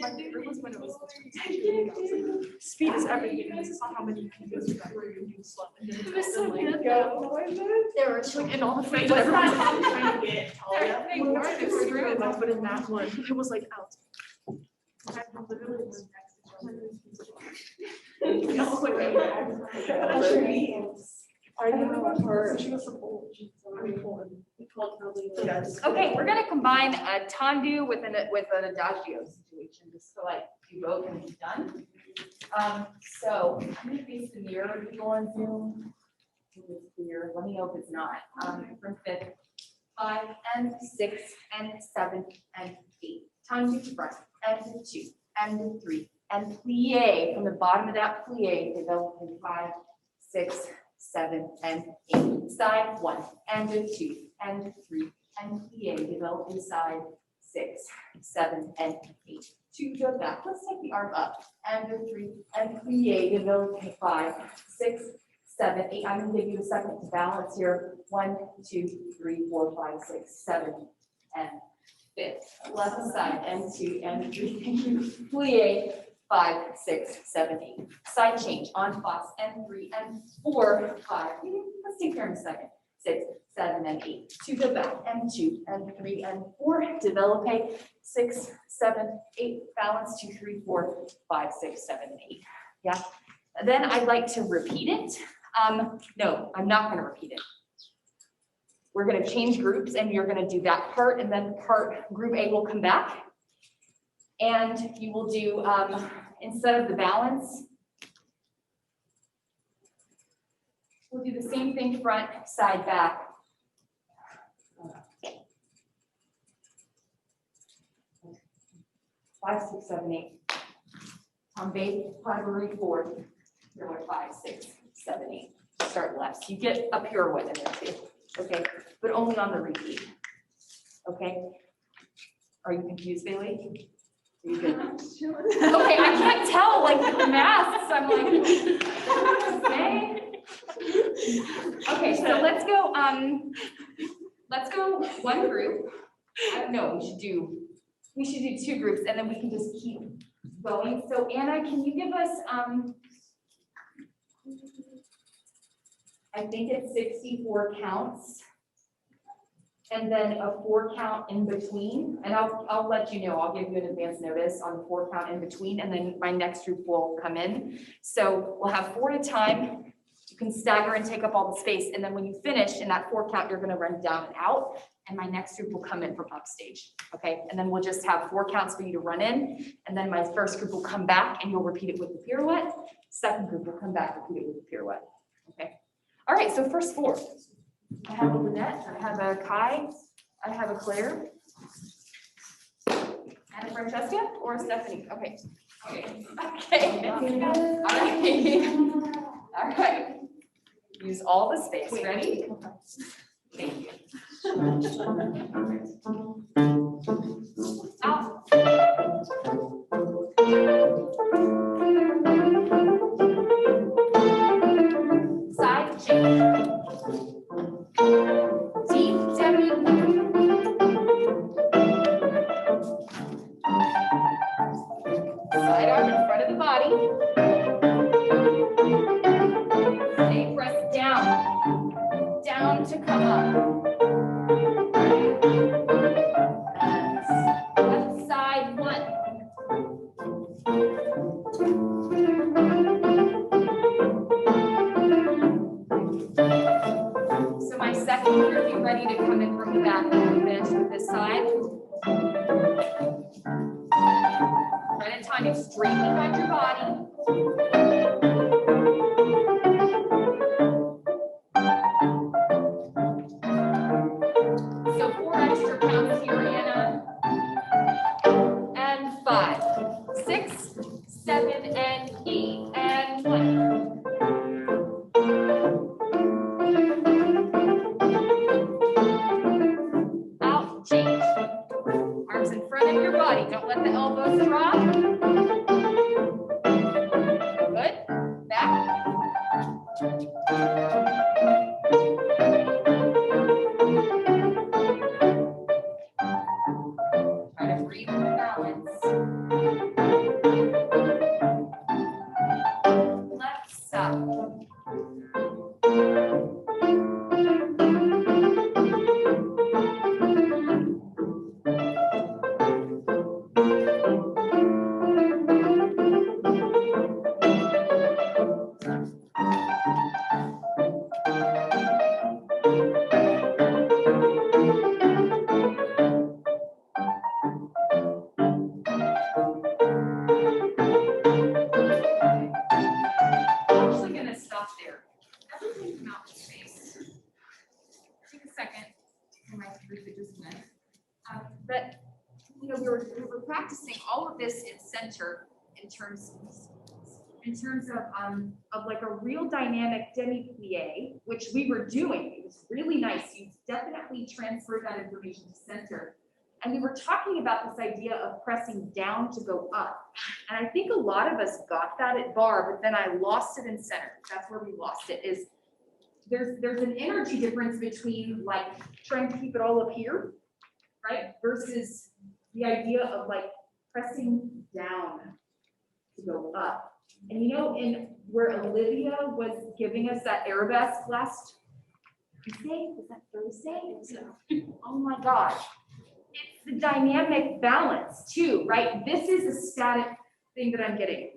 My favorite was when it was speed is everything. This is not how many you can do. You can slow. It was so good. They were like in all the Wait, things. what's that? I'm trying to get. They were, they were really good, but in that one, it was like out. Okay, we're gonna combine a tendu with an adagio situation, just so like you both can be done. So I'm gonna face the mirror, people on Zoom. If it's clear, let me know if it's not. From 5th, 5 and 6 and 7 and 8. Tendu front and 2 and 3 and plie from the bottom of that plie, develop in 5, 6, 7 and 8. Side 1 and 2 and 3 and plie, develop inside 6, 7 and 8. To the back. Let's take the arm up and 3 and plie, develop in 5, 6, 7, 8. I'm going to give you a second to balance here. 1, 2, 3, 4, 5, 6, 7 and 5th. Left side and 2 and 3 and plie. 5, 6, 7, 8. Side change on floss and 3 and 4, 5. Let's take care in a second. 6, 7 and 8. To the back and 2 and 3 and 4. Develop a 6, 7, 8. Balance 2, 3, 4, 5, 6, 7, and 8. Yeah. Then I'd like to repeat it. No, I'm not going to repeat it. We're going to change groups and you're going to do that part, and then group A will come back. And you will do, instead of the balance, we'll do the same thing front, side, back. 5, 6, 7, 8. Tombe, primary 4. You're like 5, 6, 7, 8. Start left. So you get a pirouette in there too. Okay, but only on the repeat. Okay. Are you confused, Bailey? Are you good? Okay, I can't tell like with the masks. I'm like, okay. Okay, so let's go one group. No, we should do 2 groups, and then we can just keep going. So Anna, can you give us I think it's 64 counts. And then a 4 count in between, and I'll let you know, I'll give you an advance notice on the 4 count in between, and then my next group will come in. So we'll have 4 at a time. You can stagger and take up all the space. And then when you finish in that 4 count, you're gonna run down and out. And my next group will come in from upstage, okay? And then we'll just have 4 counts for you to run in. And then my first group will come back and you'll repeat it with the pirouette. Second group will come back, repeat it with the pirouette, okay? All right, so first 4. I have a Lynette, I have a Kai, I have a Claire, and a Francesca or a Stephanie, okay. Okay. All right. All right. Use all the space. Ready? Thank you. Out. Side change. Deep demi. Side arm in front of the body. Stay pressed down. Down to come up. Left side 1. So my second group, be ready to come in from the back and finish with this side. Right in time, it's straight behind your body. So 4 extra counts here, Anna. And 5, 6, 7, and 8, and 1. Out, change. Arms in front of your body. Don't let the elbows drop. Good. Back. Try to breathe in balance. Left side. I'm actually gonna stop there. Everything come out in space. Take a second for my group that just went. But you know, we were practicing all of this in center in terms of like a real dynamic demi-plie, which we were doing. It was really nice. You definitely transferred that information to center. And we were talking about this idea of pressing down to go up. And I think a lot of us got that at bar, but then I lost it in center. That's where we lost it, is there's an energy difference between like trying to keep it all up here, right? Versus the idea of like pressing down to go up. And you know, in where Olivia was giving us that arabesque last Tuesday, was that Thursday? Oh my gosh. It's the dynamic balance too, right? This is a static thing that I'm getting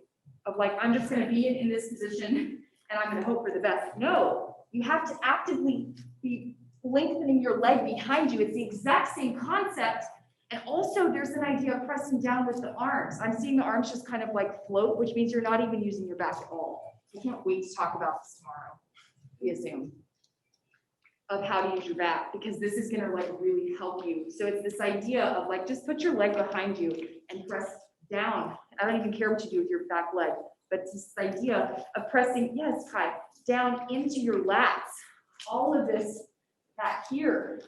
of like, I'm just gonna be in this position and I'm gonna hope for the best. No, you have to actively be lengthening your leg behind you. It's the exact same concept. And also there's an idea of pressing down with the arms. I'm seeing the arms just kind of like float, which means you're not even using your back at all. I can't wait to talk about this tomorrow via Zoom of how to use your back, because this is gonna like really help you. So it's this idea of like, just put your leg behind you and press down. I don't even care what you do with your back leg, but it's this idea of pressing, yes, Kai, down into your lats. All of this back here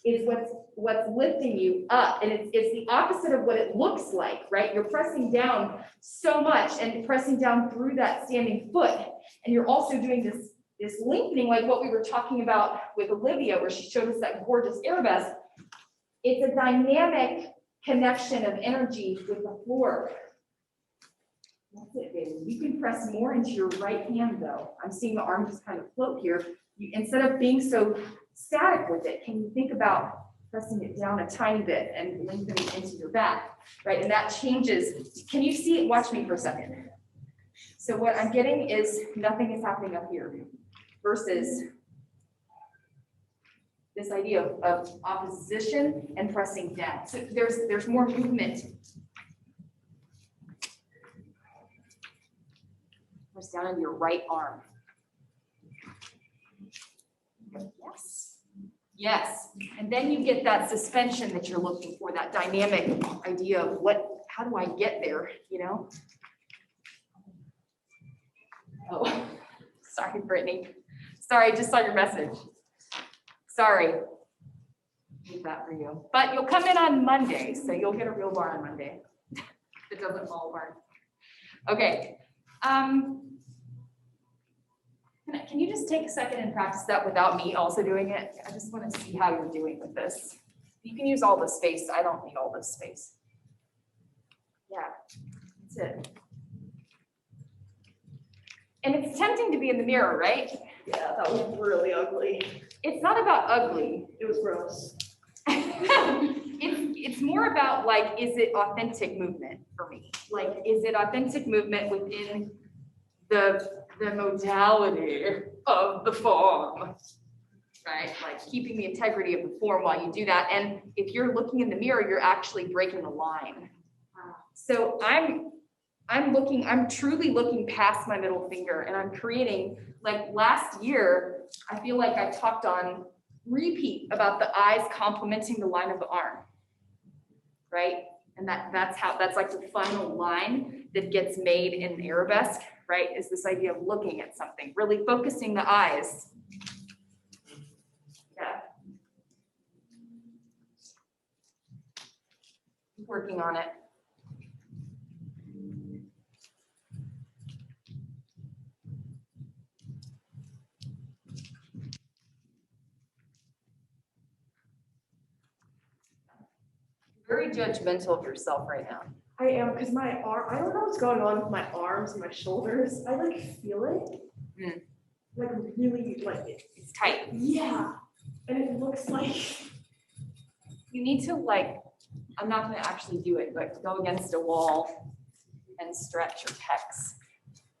is what's lifting you up. And it's the opposite of what it looks like, right? You're pressing down so much and pressing down through that standing foot. And you're also doing this lengthening, like what we were talking about with Olivia, where she showed us that gorgeous arabesque. It's a dynamic connection of energy with the floor. That's it, baby. You can press more into your right hand though. I'm seeing the arm just kind of float here. Instead of being so static with it, can you think about pressing it down a tiny bit and lengthening into your back, right? And that changes. Can you see it? Watch me for a second. So what I'm getting is nothing is happening up here. versus this idea of opposition and pressing down. So there's more movement. Press down into your right arm. Yes. Yes. And then you get that suspension that you're looking for, that dynamic idea of how do I get there, you know? Oh, sorry, Brittany. Sorry, I just saw your message. Sorry. Leave that for you. But you'll come in on Monday, so you'll get a real bar on Monday. It doesn't fall apart. Okay. Can you just take a second and practice that without me also doing it? I just want to see how you're doing with this. You can use all the space. I don't need all this space. Yeah, that's it. And it's tempting to be in the mirror, right? Yeah, that was really ugly. It's not about ugly. It was gross. It's more about like, is it authentic movement for me? Like, is it authentic movement within the modality of the form, right? Like keeping the integrity of the form while you do that. And if you're looking in the mirror, you're actually breaking the line. So I'm truly looking past my middle finger, and I'm creating, like last year, I feel like I talked on repeat about the eyes complementing the line of the arm, right? And that's like the final line that gets made in arabesque, right? Is this idea of looking at something, really focusing the eyes. Yeah. Working on it. Very judgmental of yourself right now. I am, because my arm, I don't know what's going on with my arms and my shoulders. I like feel it. Like really, like It's tight. yeah. And it looks like You need to I'm not gonna actually do it, but go against a wall and stretch your pecs,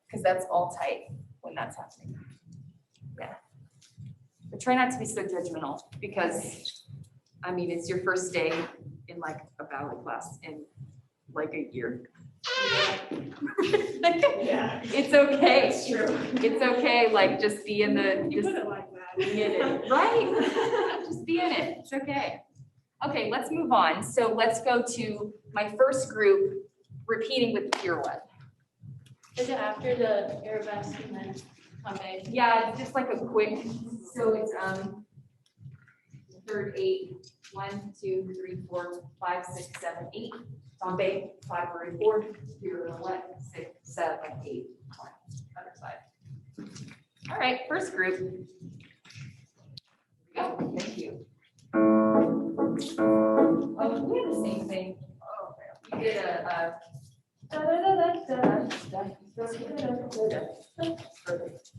because that's all tight when that's happening. Yeah. But try not to be so judgmental, because I mean, it's your first day in like a ballet class in like a year. yeah. It's okay. That's true. It's okay. Like just be in the, You just put it like that. be in it, right? Just be in it. It's okay. Okay, let's move on. So let's go to my first group, repeating with the pirouette. Is it after the arabesque and then tombe? Yeah, just like a quick. So it's third 8, 1, 2, 3, 4, 5, 6, 7, 8. Tombe 5, 3, 4. Pirouette 6, 7, 8. 1. Other side. All right, first group. Here we go. Thank you. Oh, we have the same thing. Oh, we did a perfect.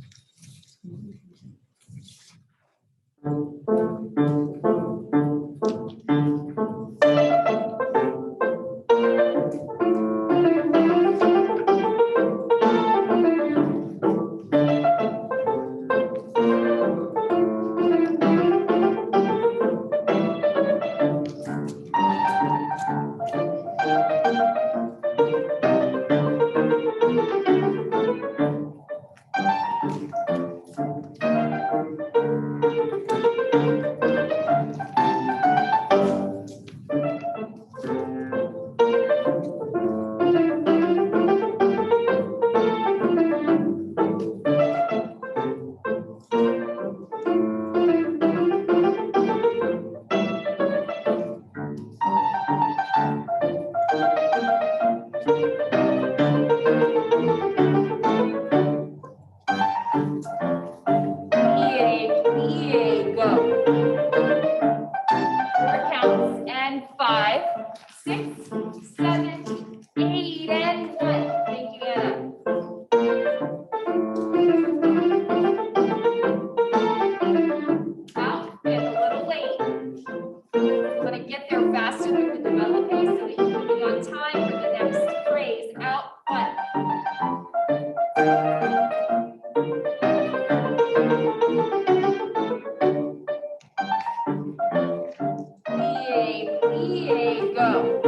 Ready, go.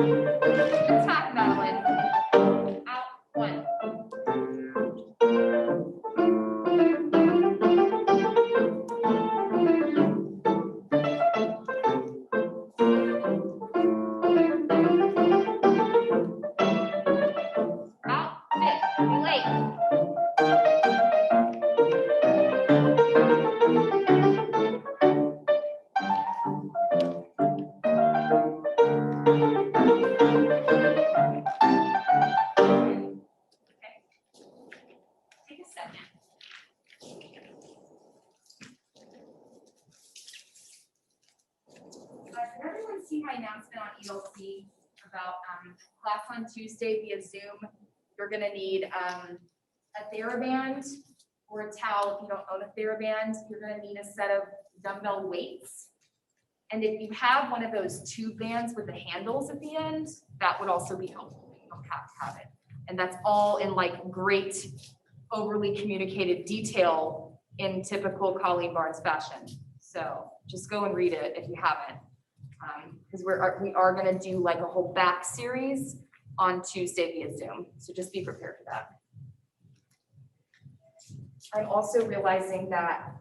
Attack, Madeline. Out, 1. Out, 5, late. Take a second. Did everyone see my announcement on ELC about class on Tuesday via Zoom? You're gonna need a TheraBand or a towel if you don't own a TheraBand. You're gonna need a set of dumbbell weights. And if you have one of those tube bands with the handles at the end, that would also be helpful. You don't have to have it. And that's all in like great overly communicated detail in typical Colleen Barnes fashion. So just go and read it if you haven't. Because we are gonna do like a whole back series on Tuesday via Zoom. So just be prepared for that. I'm also realizing that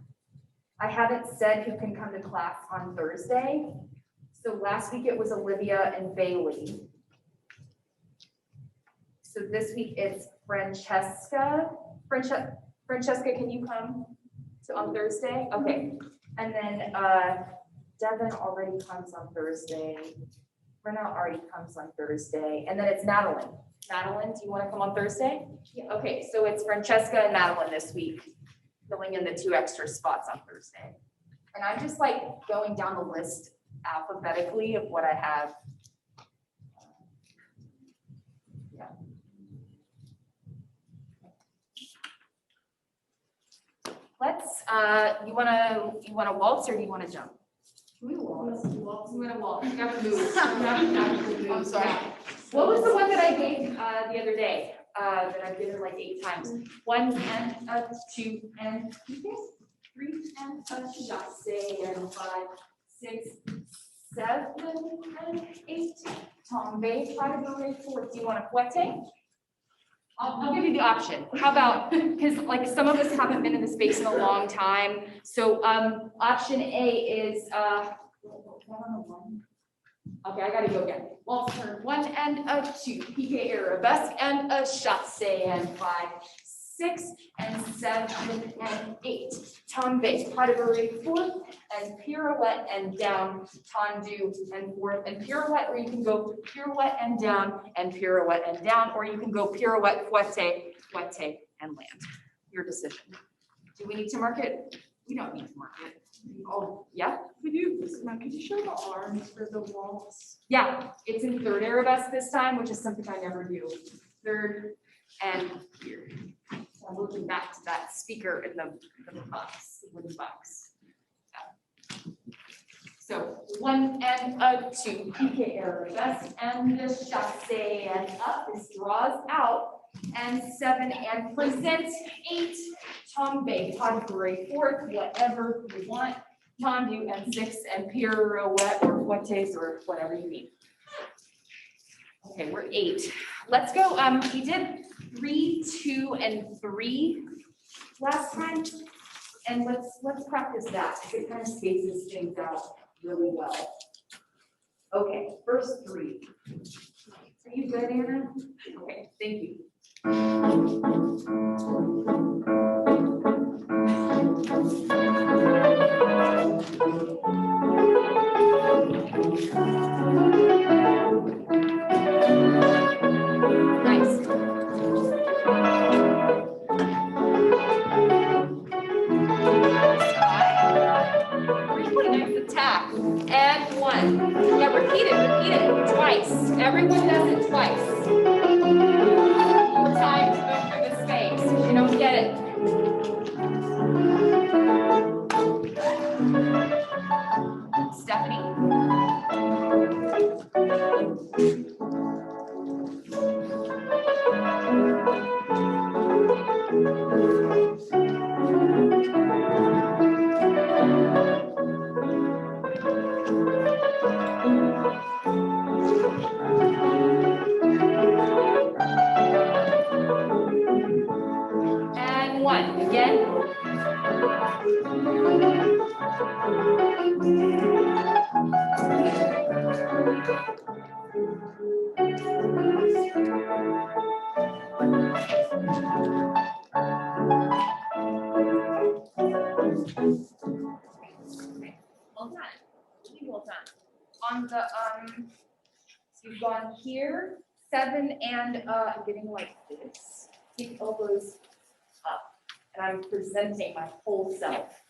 I haven't said who can come to class on Thursday. So last week it was Olivia and Bailey. So this week it's Francesca. Francesca, can you come on Thursday? Okay. And then Devin already comes on Thursday. Renna already comes on Thursday. And then it's Madeline. Madeline, do you want to come on Thursday? Yeah. Okay, so it's Francesca and Madeline this week, filling in the 2 extra spots on Thursday. And I'm just like going down the list alphabetically of what I have. Yeah. Let's, you wanna waltz or do you wanna jump? We waltz. You wanna waltz, you gotta move. I'm sorry. What was the one that I gave, the other day, that I've given like 8 times? 1 and a 2 and 3 and a chasse and 5, 6, 7 and 8. Tombe, category 4. Do you want a fouette? I'll give you the option. How about, because like some of us haven't been in the space in a long time. So option A is, okay, I gotta go again. Waltz turn 1 and a 2, piqué arabesque and a chasse and 5, 6 and 7 and 8. Tombe, category 4 and pirouette and down, tendu and 4 and pirouette, or you can go pirouette and down and pirouette and down, or you can go pirouette, fouette, fouette and land. Your decision. Do we need to mark it? We don't need to mark it. Oh, yeah? Could you show the arms for the waltz? Yeah, it's in 3rd arabesque this time, which is something I never do. 3rd and here. So I'm looking back to that speaker in the box, wooden box. Yeah. So 1 and a 2, piqué arabesque and the chasse and up. This draws out. And 7 and present 8. Tombe, category 4, whatever you want. Tendu and 6 and pirouette or fouettes or whatever you need. Okay, we're 8. Let's go. We did 3, 2, and 3 last time, and let's practice that. It kind of spaces things out really well. Okay, first 3. Are you good, Anna? Okay, thank you. Nice. Really nice attack. And 1. Yeah, repeat it twice. Everyone does it twice. More time to go through the space. If you don't get it. Stephanie. Well done. Really well done. On the, so you've gone here, 7 and, I'm getting like this. Keep elbows up. And I'm presenting my whole self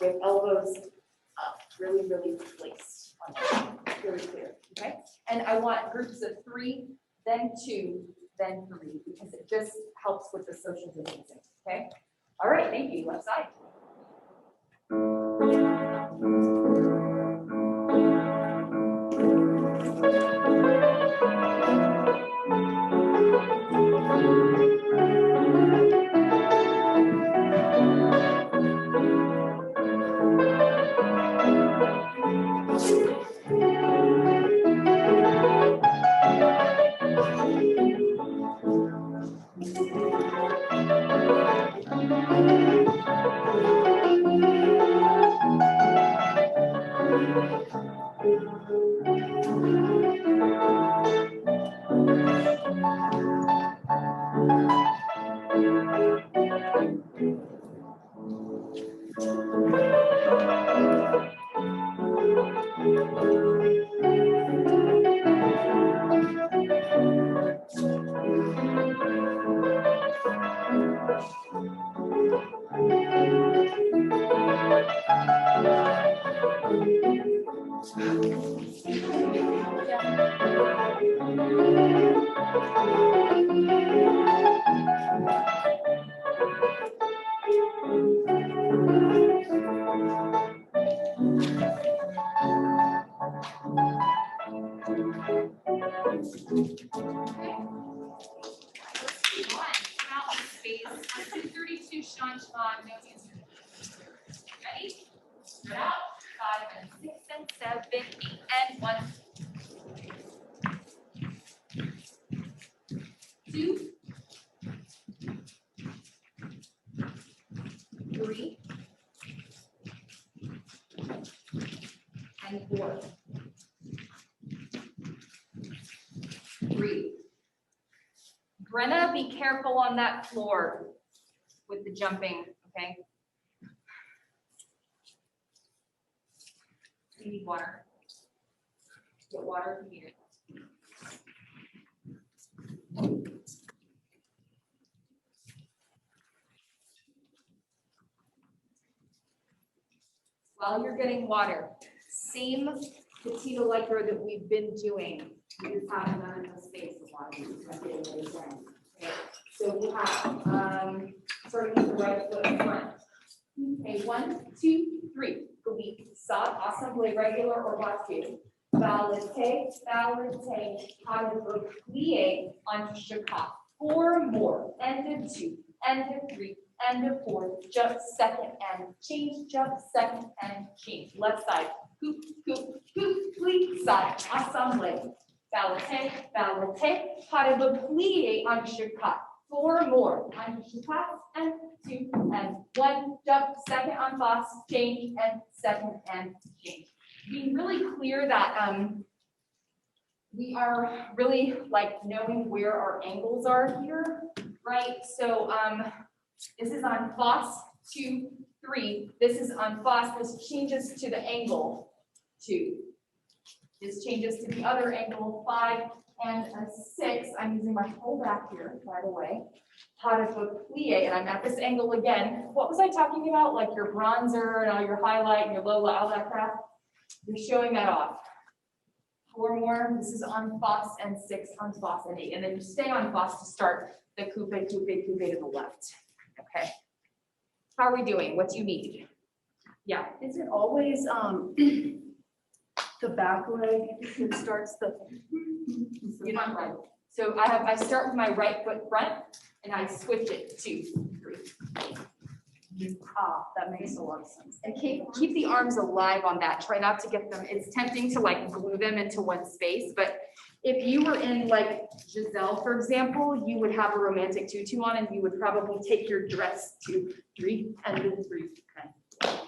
with elbows up, really, really placed on the very clear, okay? And I want groups of 3, then 2, then 3, because it just helps with the social distancing, okay? All right, thank you, left side. Ready? Spread out. 5 and 6 and 7, 8 and 1. 2, 3, and 4. 3. Brenna, be careful on that floor with the jumping, okay? You need water. Get water if you need it. While you're getting water, same petite electro that we've been doing. We just haven't done in the space of water. Okay. So we have, starting with the right foot in front. Okay, 1, 2, 3. Glee, sot, assemble regular or battu. Ballet, ballet, pas de plie, on shaka. 4 more, end of 2, end of 3, end of 4, jump second and change, jump second and change. Left side, hoop, hoop, hoop, plie, side, assemble. Ballet, ballet, pas de plie, on shaka. 4 more, on shaka, and 2, and 1, jump second on boss, change, and second and change. Being really clear that we are really like knowing where our angles are here, right? So this is on Foss 2, 3. This is on Foss. This changes to the angle 2. This changes to the other angle 5 and a 6. I'm using my whole back here, by the way. Pas de plie, and I'm at this angle again. What was I talking about? Like your bronzer and all your highlight and your low light, all that crap. You're showing that off. 4 more. This is on Foss and 6 on Foss and 8. And then you stay on Foss to start the coupe, coupe, coupe to the left. Okay. How are we doing? What do you need? Yeah. Is it always the back leg that starts the? You're not right. So I start with my right foot front and I switch it 2, 3. That makes a lot of sense. And keep the arms alive on that. Try not to get them. It's tempting to like glue them into one space, but if you were in like Giselle, for example, you would have a romantic tutu on and you would probably take your dress to 3 and then 3. Okay.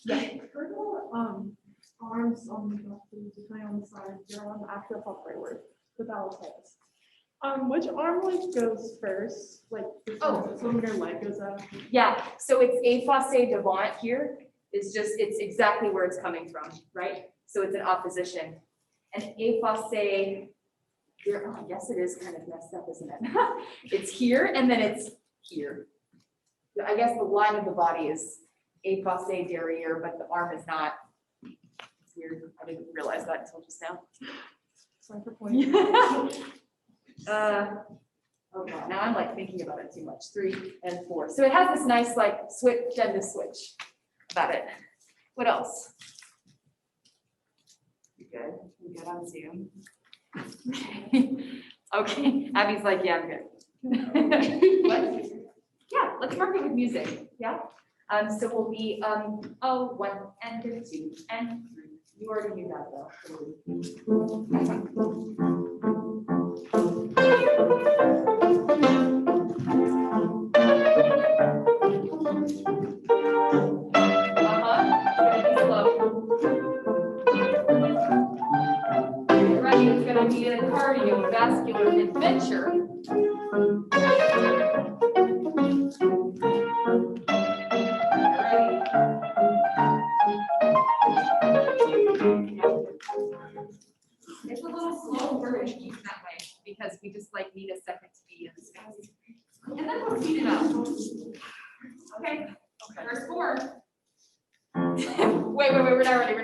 Yeah. arms on the left, depending on the side, you're on the actual upright word, the ballet pose. Which arm like goes first? Like, so when your leg goes up? Yeah, so it's a face devant here. It's exactly where it's coming from, right? So it's an opposition. And a face here, oh, I guess it is kind of messed up, isn't it? It's here and then it's here. I guess the line of the body is a face derriere, but the arm is not. It's weird. I didn't realize that until just now. Sorry for pointing. Oh God, now I'm like thinking about it too much. 3 and 4. So it has this nice like switch and this switch about it. What else? You good? You good on Zoom? Okay. Abby's like, yeah, I'm good. What? Yeah, let's mark it with music. Yeah. So we'll be 1 and 2 and 3. You already knew that though. Ready? It's going to be a cardiovascular adventure. Ready? It's a little slow. We're going to keep it that way because we just like need a second to be in space. And then we'll speed it up. Okay. First 4. Wait, we're not ready.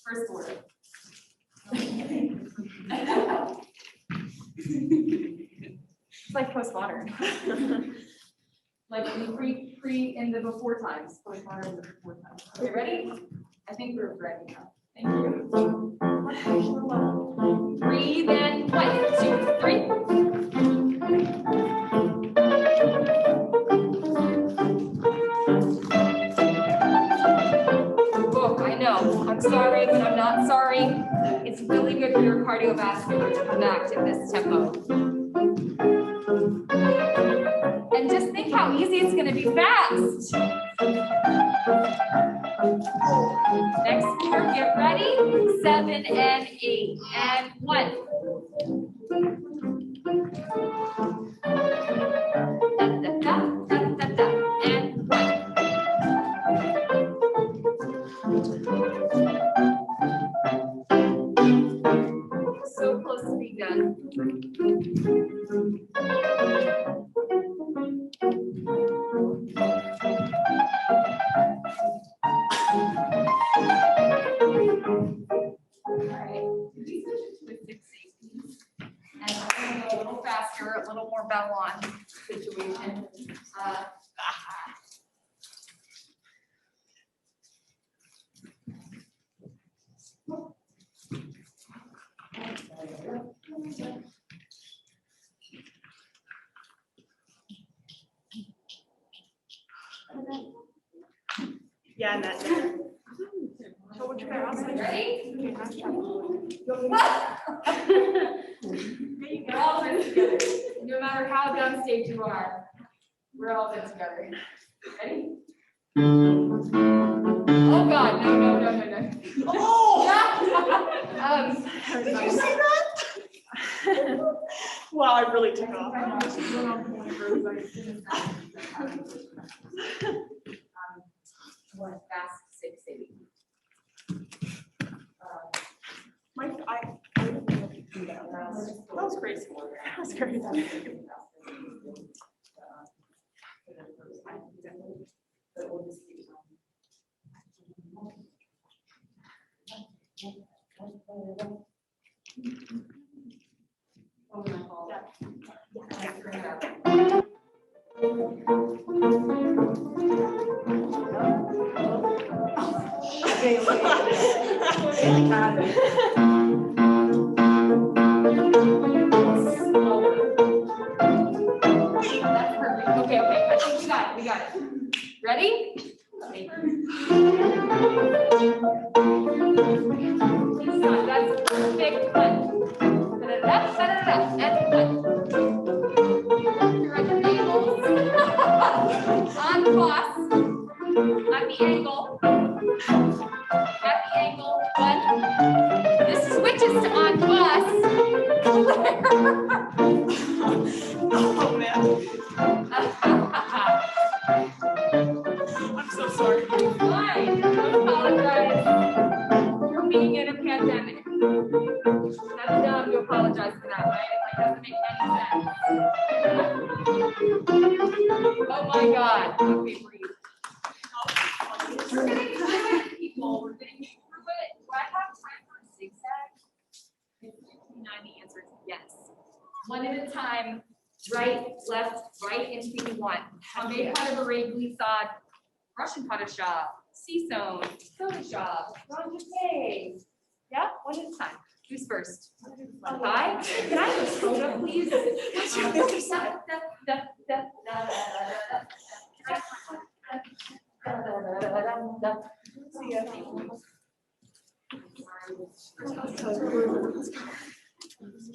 First 4. It's like postmodern. Like pre in the before times. Postmodern in the before times. Okay, ready? I think we're ready now. Thank you. Breathe in. 1, 2, 3. Oh, I know. I'm sorry, but I'm not sorry. It's really good for your cardiovascular to come back to this tempo. And just think how easy it's going to be fast. Next 4, get ready. 7 and 8 and 1. Da, da, da, da, da, da, and 1. So close to being done. All right. These are just twisted safeties. And I'm going to go a little faster, a little more ballon situation. Yeah, and that. So what you got? Ready? Okay, nice job. We're all in together. No matter how downstage you are, we're all in together. Ready? Oh God, no. Oh! Did you say that? Wow, I really took off. One fast 6, 8. I didn't know if you could do that. That was crazy. That was crazy. That's perfect. Okay, I think we got it. Ready? That's perfect. 1. Da-da-da-da-da-da. And 1. Direct your nables. On cross. At the angle. At the angle. focused on us. Oh, man. I'm so sorry. Fine, don't apologize. You're being in a pandemic. That's dumb to apologize for that, right? It like doesn't make any sense. Oh my God. Okay, breathe. We're getting through it, people. We're getting through it. Do I have time for a zigzag? 59, the answer is yes. One at a time. Right, left, right, and between one. Hamid Padabare Glissad, Russian Padashah, Season, Kodashah, Rangate. Yeah, one at a time. Who's first? Hi. Can I have a soda, please?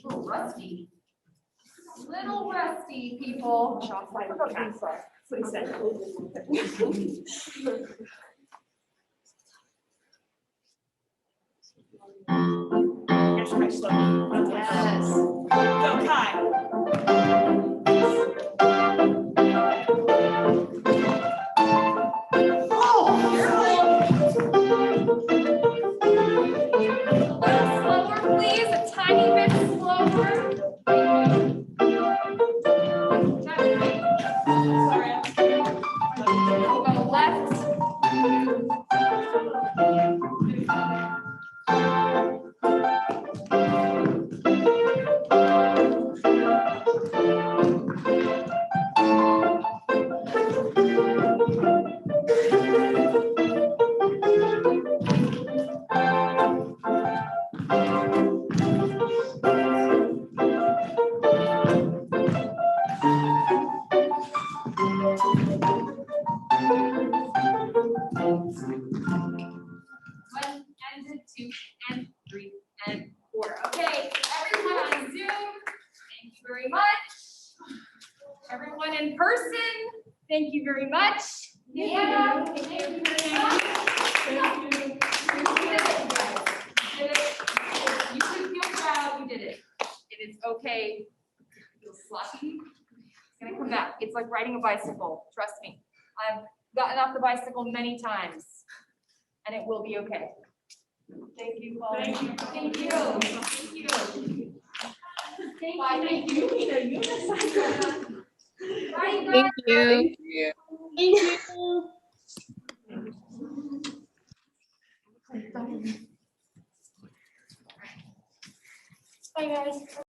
Rusty. Little rusty, people. That's what he said. Yes, very slow. Yes. Go, Kai. A little slower, please. A tiny bit slower. Sorry. Go left. One and two and three and four. Okay, everyone on Zoom, thank you very much. Everyone in person, thank you very much. Yeah, thank you very much. You did it, guys. You did it. You should feel proud. You did it. It is okay. Feel sloppy. It's gonna come back. It's like riding a bicycle. Trust me. I've gotten off the bicycle many times, and it will be okay. Thank you, Paul. Thank you. Thank you. Thank you. Bye. Thank you. Bye, guys. Thank you. Bye, guys.